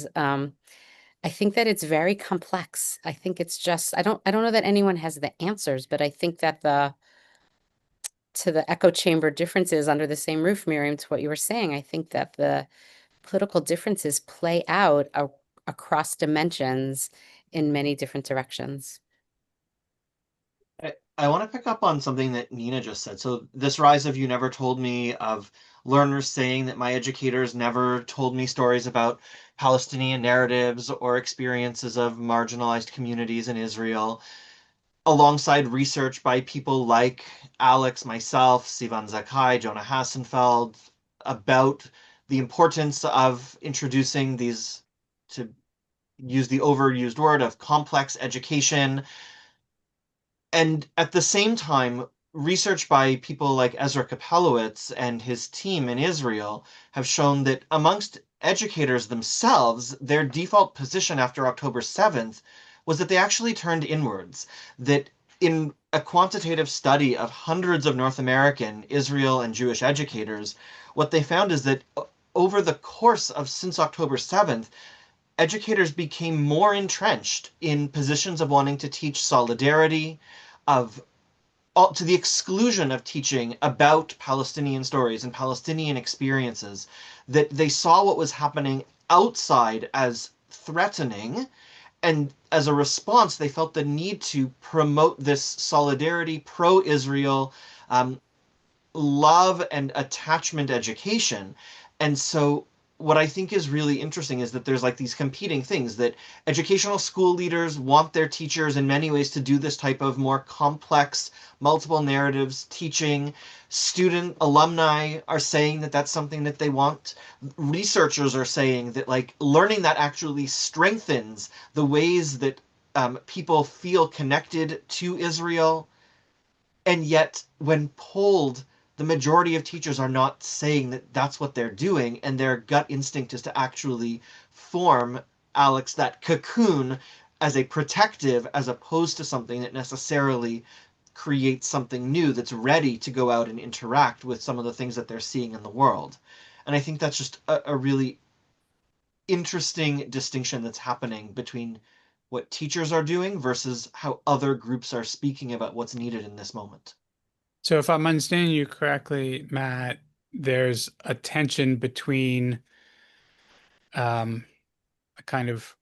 I think that it's very complex. I think it's just, I don't know that anyone has the answers, but I think that to the echo chamber differences under the same roof, Miriam, to what you were saying, I think that the political differences play out across dimensions in many different directions. I want to pick up on something that Nina just said. So this rise of "you never told me," of learners saying that my educators never told me stories about Palestinian narratives or experiences of marginalized communities in Israel, alongside research by people like Alex, myself, Sivan Zakai, Jonah Hassenfeld, about the importance of introducing these, to use the overused word, of complex education. And at the same time, research by people like Ezra Kapelowitz and his team in Israel have shown that amongst educators themselves, their default position after October 7th was that they actually turned inwards. That in a quantitative study of hundreds of North American, Israel, and Jewish educators, what they found is that over the course of since October 7th, educators became more entrenched in positions of wanting to teach solidarity, of to the exclusion of teaching about Palestinian stories and Palestinian experiences, that they saw what was happening outside as threatening, and as a response, they felt the need to promote this solidarity, pro-Israel, love and attachment education. And so what I think is really interesting is that there's like these competing things, that educational school leaders want their teachers in many ways to do this type of more complex, multiple narratives teaching. Student alumni are saying that that's something that they want. Researchers are saying that, like, learning that actually strengthens the ways that people feel connected to Israel. And yet, when polled, the majority of teachers are not saying that that's what they're doing, and their gut instinct is to actually form, Alex, that cocoon as a protective, as opposed to something that necessarily creates something new that's ready to go out and interact with some of the things that they're seeing in the world. And I think that's just a really interesting distinction that's happening between what teachers are doing versus how other groups are speaking about what's needed in this moment. So if I'm understanding you correctly, Matt, there's a tension between a kind of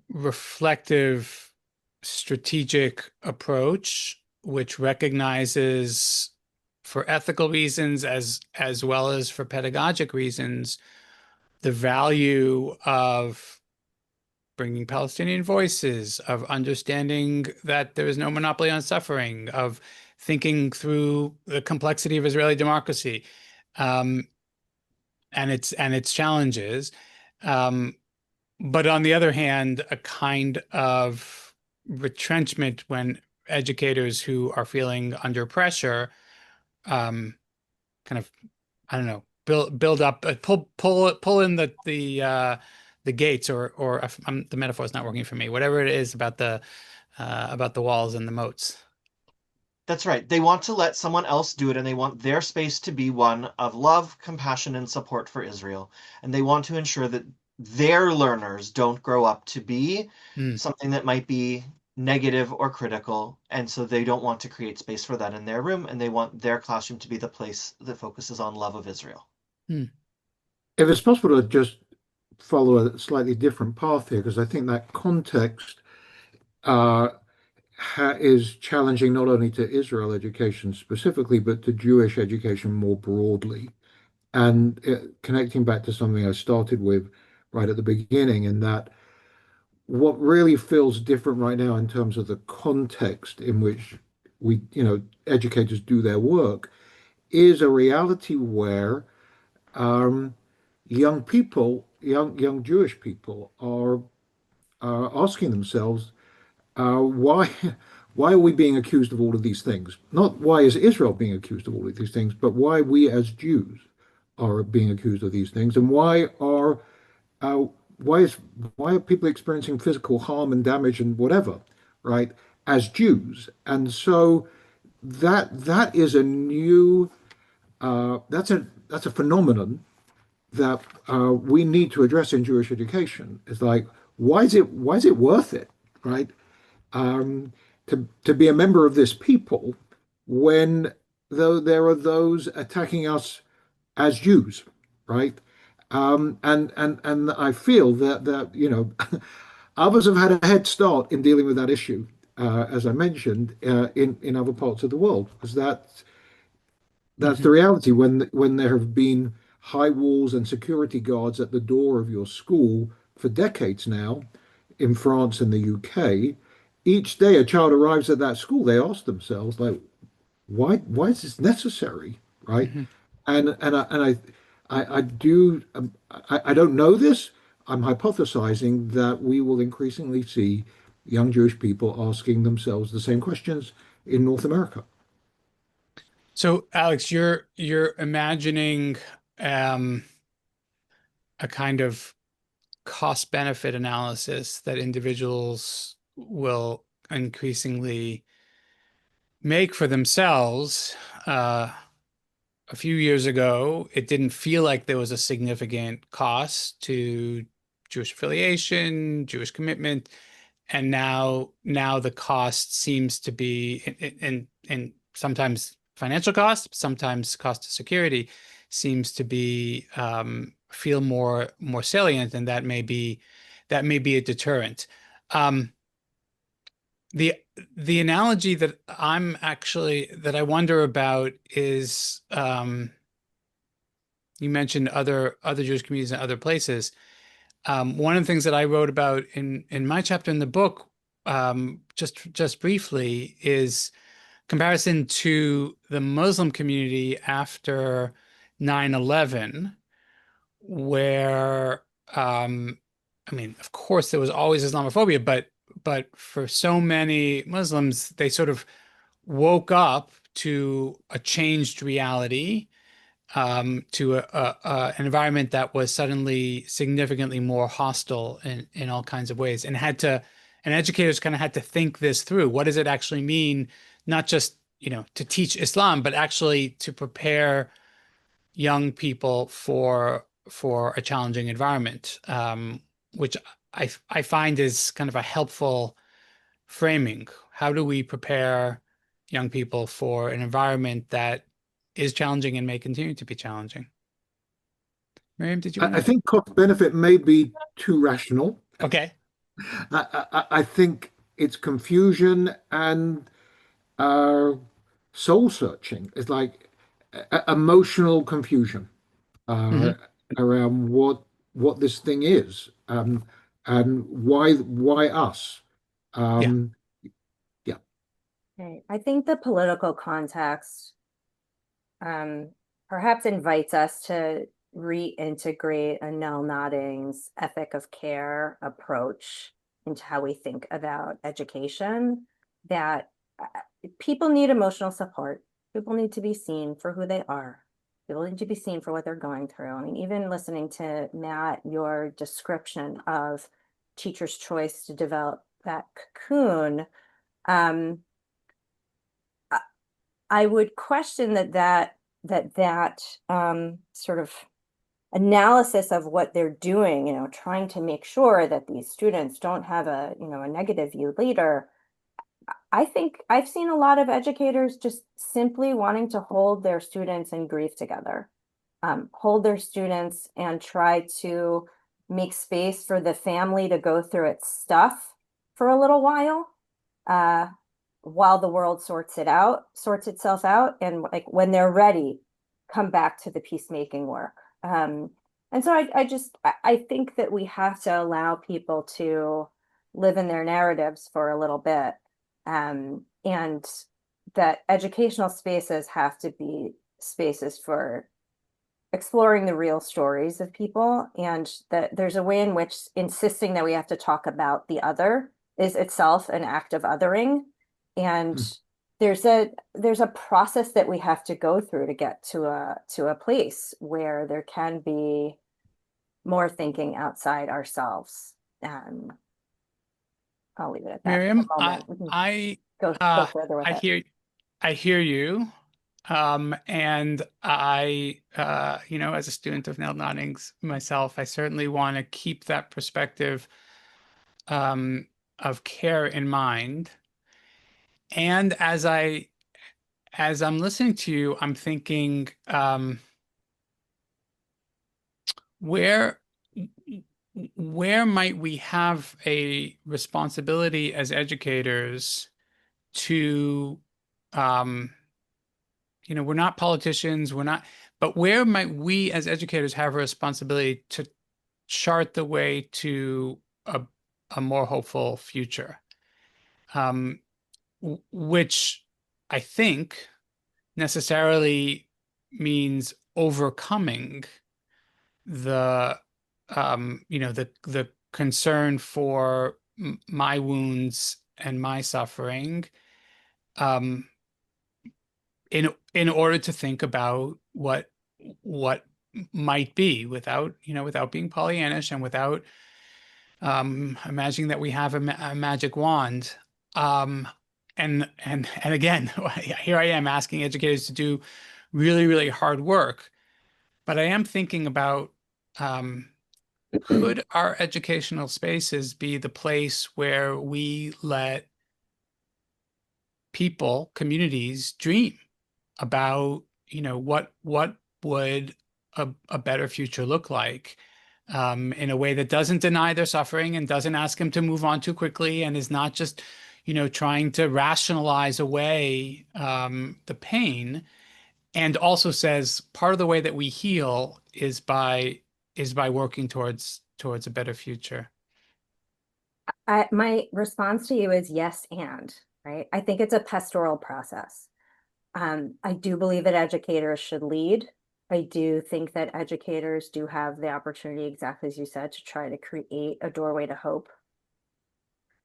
reflective, strategic approach, which recognizes, for ethical reasons as well as for pedagogic reasons, the value of bringing Palestinian voices, of understanding that there is no monopoly on suffering, of thinking through the complexity of Israeli democracy, um, and its challenges. Um, but on the other hand, a kind of retrenchment when educators who are feeling under pressure, kind of, I don't know, build up, pull in the gates, or the metaphor is not working for me. Whatever it is about the walls and the moats. That's right. They want to let someone else do it, and they want their space to be one of love, compassion, and support for Israel. And they want to ensure that their learners don't grow up to be Mm, something that might be negative or critical. And so they don't want to create space for that in their room, and they want their classroom to be the place that focuses on love of Israel. mm, If it's possible to just follow a slightly different path here, because I think that context uh, is challenging not only to Israel education specifically, but to Jewish education more broadly. And connecting back to something I started with right at the beginning, in that what really feels different right now in terms of the context in which educators do their work is a reality where um, young people, young Jewish people, are asking themselves, why why are we being accused of all of these things? Not why is Israel being accused of all of these things, but why we as Jews are being accused of these things, and uh, why is why are people experiencing physical harm and damage and whatever, right, as Jews? And so that is a new that's a phenomenon that we need to address in Jewish education. It's like, why is it worth it, right? To be a member of this people when though there are those attacking us as Jews, right? And I feel that others have had a head start in dealing with that issue, as I mentioned, in other parts of the world, because that's mhm. the reality. When there have been high walls and security guards at the door of your school for decades now, in France and the UK, each day a child arrives at that school, they ask themselves, like, why is this necessary, right? Mhm. And I do I don't know this. I'm hypothesizing that we will increasingly see young Jewish people asking themselves the same questions in North America. So, Alex, you're imagining um, a kind of cost benefit analysis that individuals will increasingly make for themselves. Uh, a few years ago, it didn't feel like there was a significant cost to Jewish affiliation, Jewish commitment, and now the cost seems to be, and sometimes financial cost, sometimes cost of security, seems to be feel more salient, and that may be a deterrent. Um, the the analogy that I wonder about is, you mentioned other Jewish communities in other places. One of the things that I wrote about in my chapter in the book, just briefly, is comparison to the Muslim community after 9/11, where, I mean, of course, there was always Islamophobia, but for so many Muslims, they sort of woke up to a changed reality, to an environment that was suddenly significantly more hostile in all kinds of ways, and educators kind of had to think this through. What does it actually mean, not just, to teach Islam, but actually to prepare young people for a challenging environment, which I find is kind of a helpful framing. How do we prepare young people for an environment that is challenging and may continue to be challenging? Miriam, did you want I to? think cost benefit may be too rational. Okay. I think it's confusion and uh, soul searching. It's like emotional confusion uh, Hmm. around what this thing is. and why us? Um, yeah. Right. I think the political context perhaps invites us to reintegrate a Nell Nodding's ethic of care approach into how we think about education, that people need emotional support. People need to be seen for who they are. People need to be seen for what they're going through. I mean, even listening to Matt, your description of teacher's choice to develop that cocoon, I would question that sort of analysis of what they're doing, trying to make sure that these students don't have a negative view later. I think I've seen a lot of educators just simply wanting to hold their students in grief together, hold their students and try to make space for the family to go through its stuff for a little while the world sorts itself out, and like when they're ready, come back to the peacemaking work. And so I think that we have to allow people to live in their narratives for a little bit, and that educational spaces have to be spaces for exploring the real stories of people, and that there's a way in which insisting that we have to talk about the other is itself an act of othering. And there's a process that we have to go through to get to a place where there can be more thinking outside ourselves. I'll leave it at that Miriam, for the moment. We can I go further with it. I hear you. And I, as a student of Nell Noddings myself, I certainly want to keep that perspective of care in mind. And as I'm listening to you, I'm thinking, where might we have a responsibility as educators to, we're not politicians, but where might we as educators have a responsibility to chart the way to a more hopeful future? Which I think necessarily means overcoming the the concern for my wounds and my suffering, in order to think about what might be, without being Pollyannish and without imagining that we have a magic wand. And again, here I am asking educators to do really, really hard work, but I am thinking about, could our educational spaces be the place where we let people, communities, dream about, what would a better future look like, in a way that doesn't deny their suffering and doesn't ask them to move on too quickly, and is not just, trying to rationalize away the pain, and also says part of the way that we heal is by working towards a better future. My response to you is yes, and right. I think it's a pastoral process. I do believe that educators should lead. I do think that educators do have the opportunity, exactly as you said, to try to create a doorway to hope.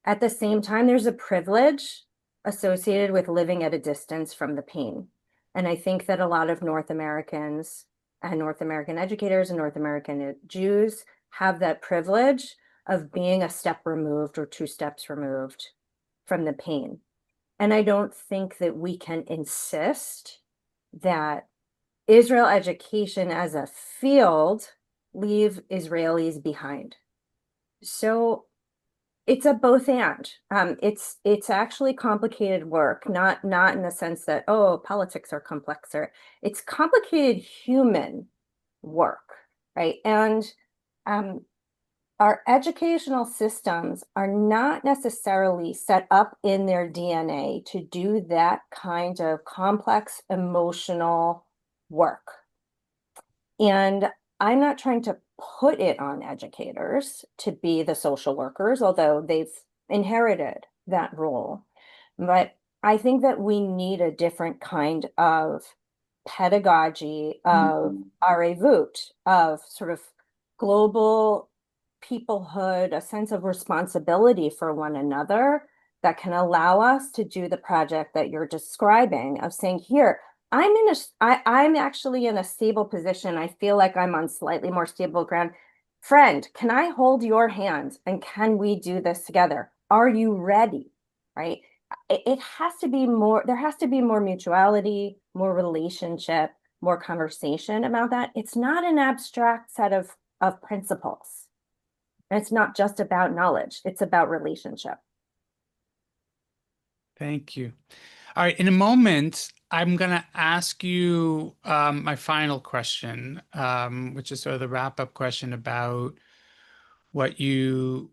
At the same time, there's a privilege associated with living at a distance from the pain. And I think that a lot of North Americans and North American educators and North American Jews have that privilege of being a step removed or 2 steps removed from the pain. And I don't think that we can insist that Israel education as a field leave Israelis behind. So it's a both and. It's actually complicated work, not in the sense that, oh, politics are complexer. It's complicated human work, right? And our educational systems are not necessarily set up in their DNA to do that kind of complex emotional work. And I'm not trying to put it on educators to be the social workers, although they've inherited that role. But I think that we need a different kind of pedagogy of arrevut, of sort of global peoplehood, a sense of responsibility for one another that can allow us to do the project that you're describing of saying, here, I'm actually in a stable position. I feel like I'm on slightly more stable ground. Friend, can I hold your hand and can we do this together? Are you ready? Right? It has to be more, there has to be more mutuality, more relationship, more conversation about that. It's not an abstract set of principles. And it's not just about knowledge, it's about relationship. Thank you. All right, in a moment, I'm going to ask you my final question, which is sort of the wrap-up question about what you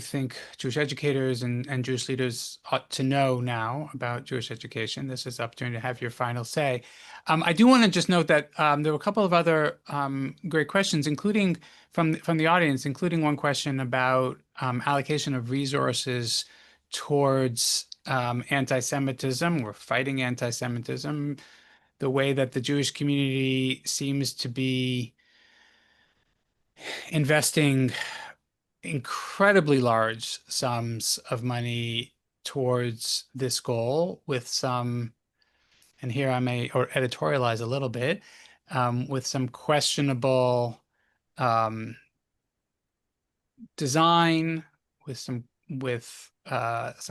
think Jewish educators and Jewish leaders ought to know now about Jewish education. This is the opportunity to have your final say. I do want to just note that there were a couple of other great questions, including from the audience, including one question about allocation of resources towards anti-Semitism. We're fighting anti-Semitism. The way that the Jewish community seems to be investing incredibly large sums of money towards this goal with some, and here I may or editorialize a little bit, with some questionable design, with some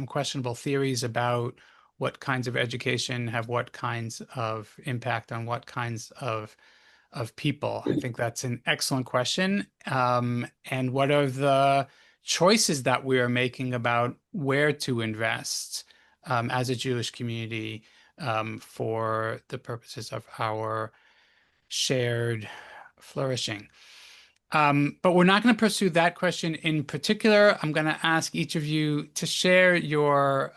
questionable theories about what kinds of education have what kinds of impact on what kinds of people. I think that's an excellent question. And what are the choices that we are making about where to invest as a Jewish community for the purposes of our shared flourishing? But we're not going to pursue that question in particular. I'm going to ask each of you to share your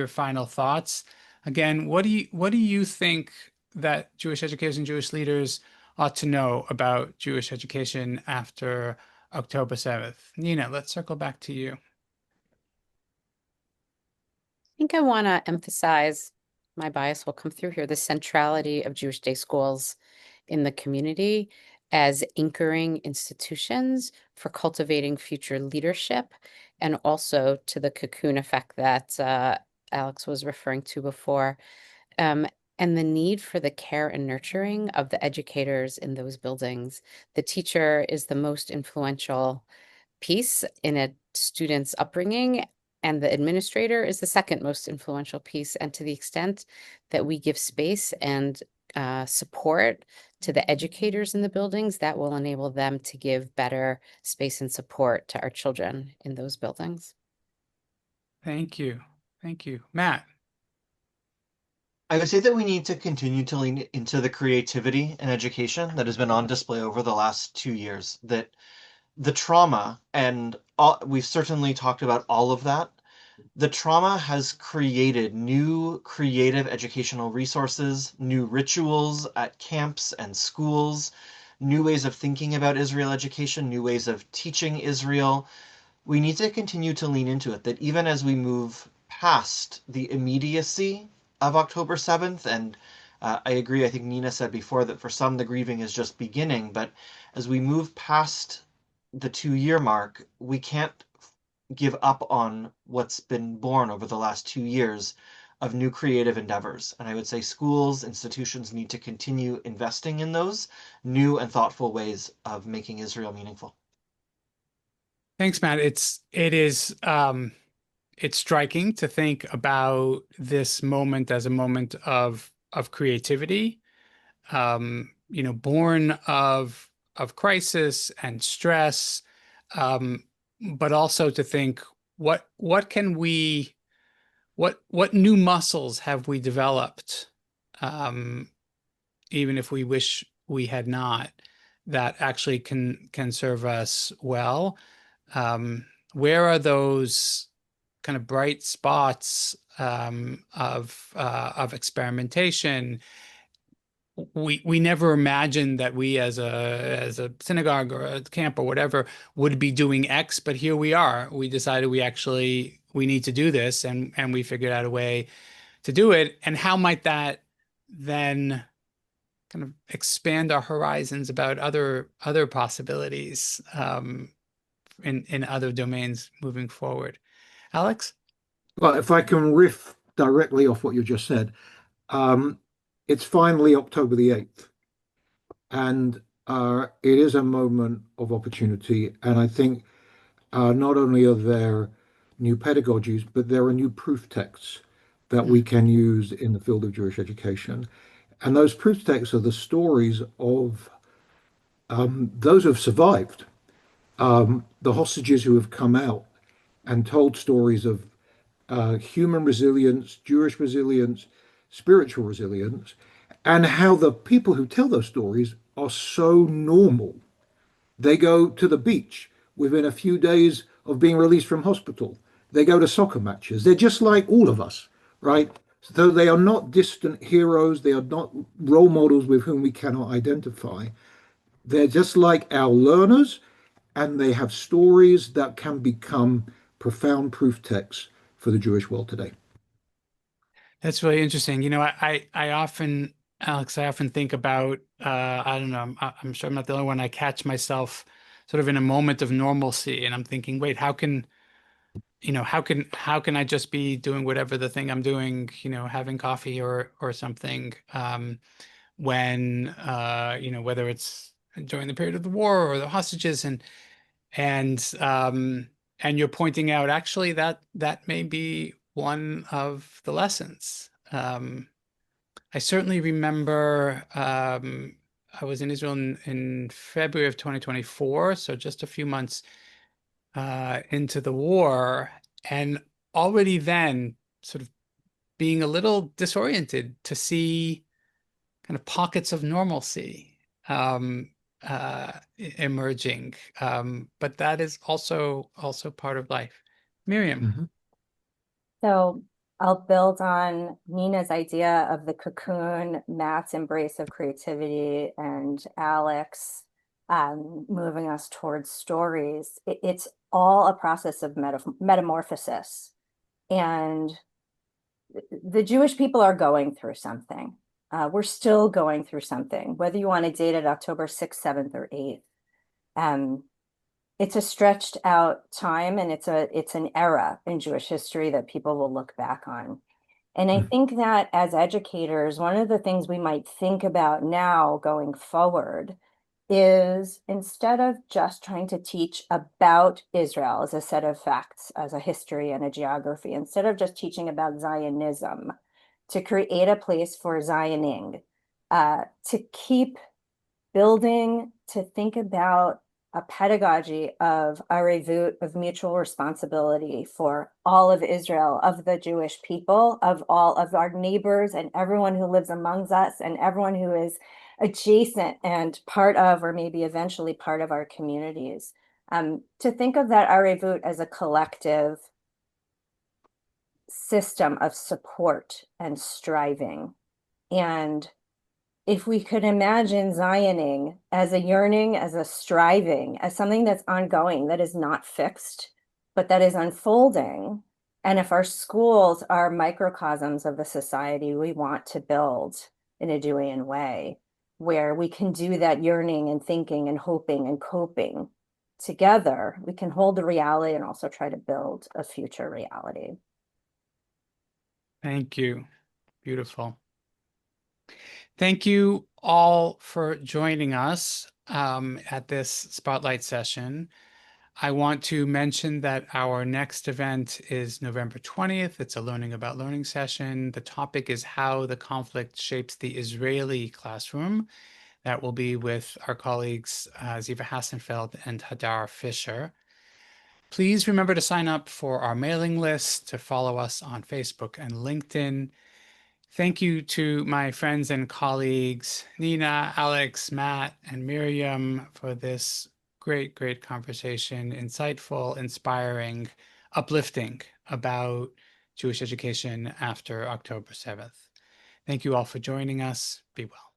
final thoughts. Again, what do you think that Jewish educators and Jewish leaders ought to know about Jewish education after October 7th? Nina, let's circle back to you. I think I want to emphasize, my bias will come through here, the centrality of Jewish day schools in the community as anchoring institutions for cultivating future leadership, and also to the cocoon effect that Alex was referring to before, and the need for the care and nurturing of the educators in those buildings. The teacher is the most influential piece in a student's upbringing, and the administrator is the second most influential piece. And to the extent that we give space and support to the educators in the buildings, that will enable them to give better space and support to our children in those buildings. Thank you. Thank you. Matt. I would say that we need to continue to lean into the creativity in education that has been on display over the last 2 years. That the trauma, and we've certainly talked about all of that, the trauma has created new creative educational resources, new rituals at camps and schools, new ways of thinking about Israel education, new ways of teaching Israel. We need to continue to lean into it, that even as we move past the immediacy of October 7th, and I agree, I think Nina said before that for some the grieving is just beginning, but as we move past the 2-year mark, we can't give up on what's been born over the last 2 years of new creative endeavors. And I would say schools, institutions need to continue investing in those new and thoughtful ways of making Israel meaningful. Thanks, Matt. It's striking to think about this moment as a moment of creativity, born of crisis and stress, but also to think what new muscles have we developed, even if we wish we had not, that actually can serve us well. Where are those kind of bright spots of experimentation, we never imagined that we as a synagogue or a camp or whatever would be doing X, but here we are. We decided we need to do this, and we figured out a way to do it. And how might that then kind of expand our horizons about other possibilities in other domains moving forward? Alex? Well, if I can riff directly off what you just said, um, it's finally October the 8th, and it is a moment of opportunity. And I think not only are there new pedagogies, but there are new proof texts that we can use in the field of Jewish education. And those proof texts are the stories of those who have survived, the hostages who have come out and told stories of human resilience, Jewish resilience, spiritual resilience, and how the people who tell those stories are so normal. They go to the beach within a few days of being released from hospital. They go to soccer matches. They're just like all of us, right? So they are not distant heroes. They are not role models with whom we cannot identify. They're just like our learners, and they have stories that can become profound proof texts for the Jewish world today. That's really interesting. I often, Alex, I often think about, I don't know, I'm sure I'm not the only one. I catch myself sort of in a moment of normalcy, and I'm thinking, wait, how can I just be doing whatever the thing I'm doing, having coffee or something, when, whether it's during the period of the war or the hostages, and and you're pointing out actually that may be one of the lessons. I certainly remember I was in Israel in February of 2024, so just a few months into the war, and already then sort of being a little disoriented to see kind of pockets of normalcy emerging. But that is also part of life. Miriam. Mhm. So I'll build on Nina's idea of the cocoon, Matt's embrace of creativity, and Alex moving us towards stories. It's all a process of metamorphosis. And the Jewish people are going through something. We're still going through something, whether you want to date it October 6th, 7th, or 8th. It's a stretched out time, and it's an era in Jewish history that people will look back on. And I think that as educators, one of the things we might think about now going forward is, instead of just trying to teach about Israel as a set of facts, as a history and a geography, instead of just teaching about Zionism, to create a place for Zioning, to keep building, to think about a pedagogy of arevut, of mutual responsibility for all of Israel, of the Jewish people, of all of our neighbors and everyone who lives amongst us and everyone who is adjacent and part of, or maybe eventually part of, our communities. To think of that arevut as a collective system of support and striving. And if we could imagine Zioning as a yearning, as a striving, as something that's ongoing, that is not fixed, but that is unfolding. And if our schools are microcosms of the society we want to build in a Deweyan way, where we can do that yearning and thinking and hoping and coping together, we can hold the reality and also try to build a future reality. Thank you. Beautiful. Thank you all for joining us at this spotlight session. I want to mention that our next event is November 20th. It's a Learning About Learning session. The topic is how the conflict shapes the Israeli classroom. That will be with our colleagues Ziva Hassenfeld and Hadar Fisher. Please remember to sign up for our mailing list, to follow us on Facebook and LinkedIn. Thank you to my friends and colleagues, Nina, Alex, Matt, and Miriam, for this great conversation, insightful, inspiring, uplifting about Jewish education after October 7th. Thank you all for joining us. Be well.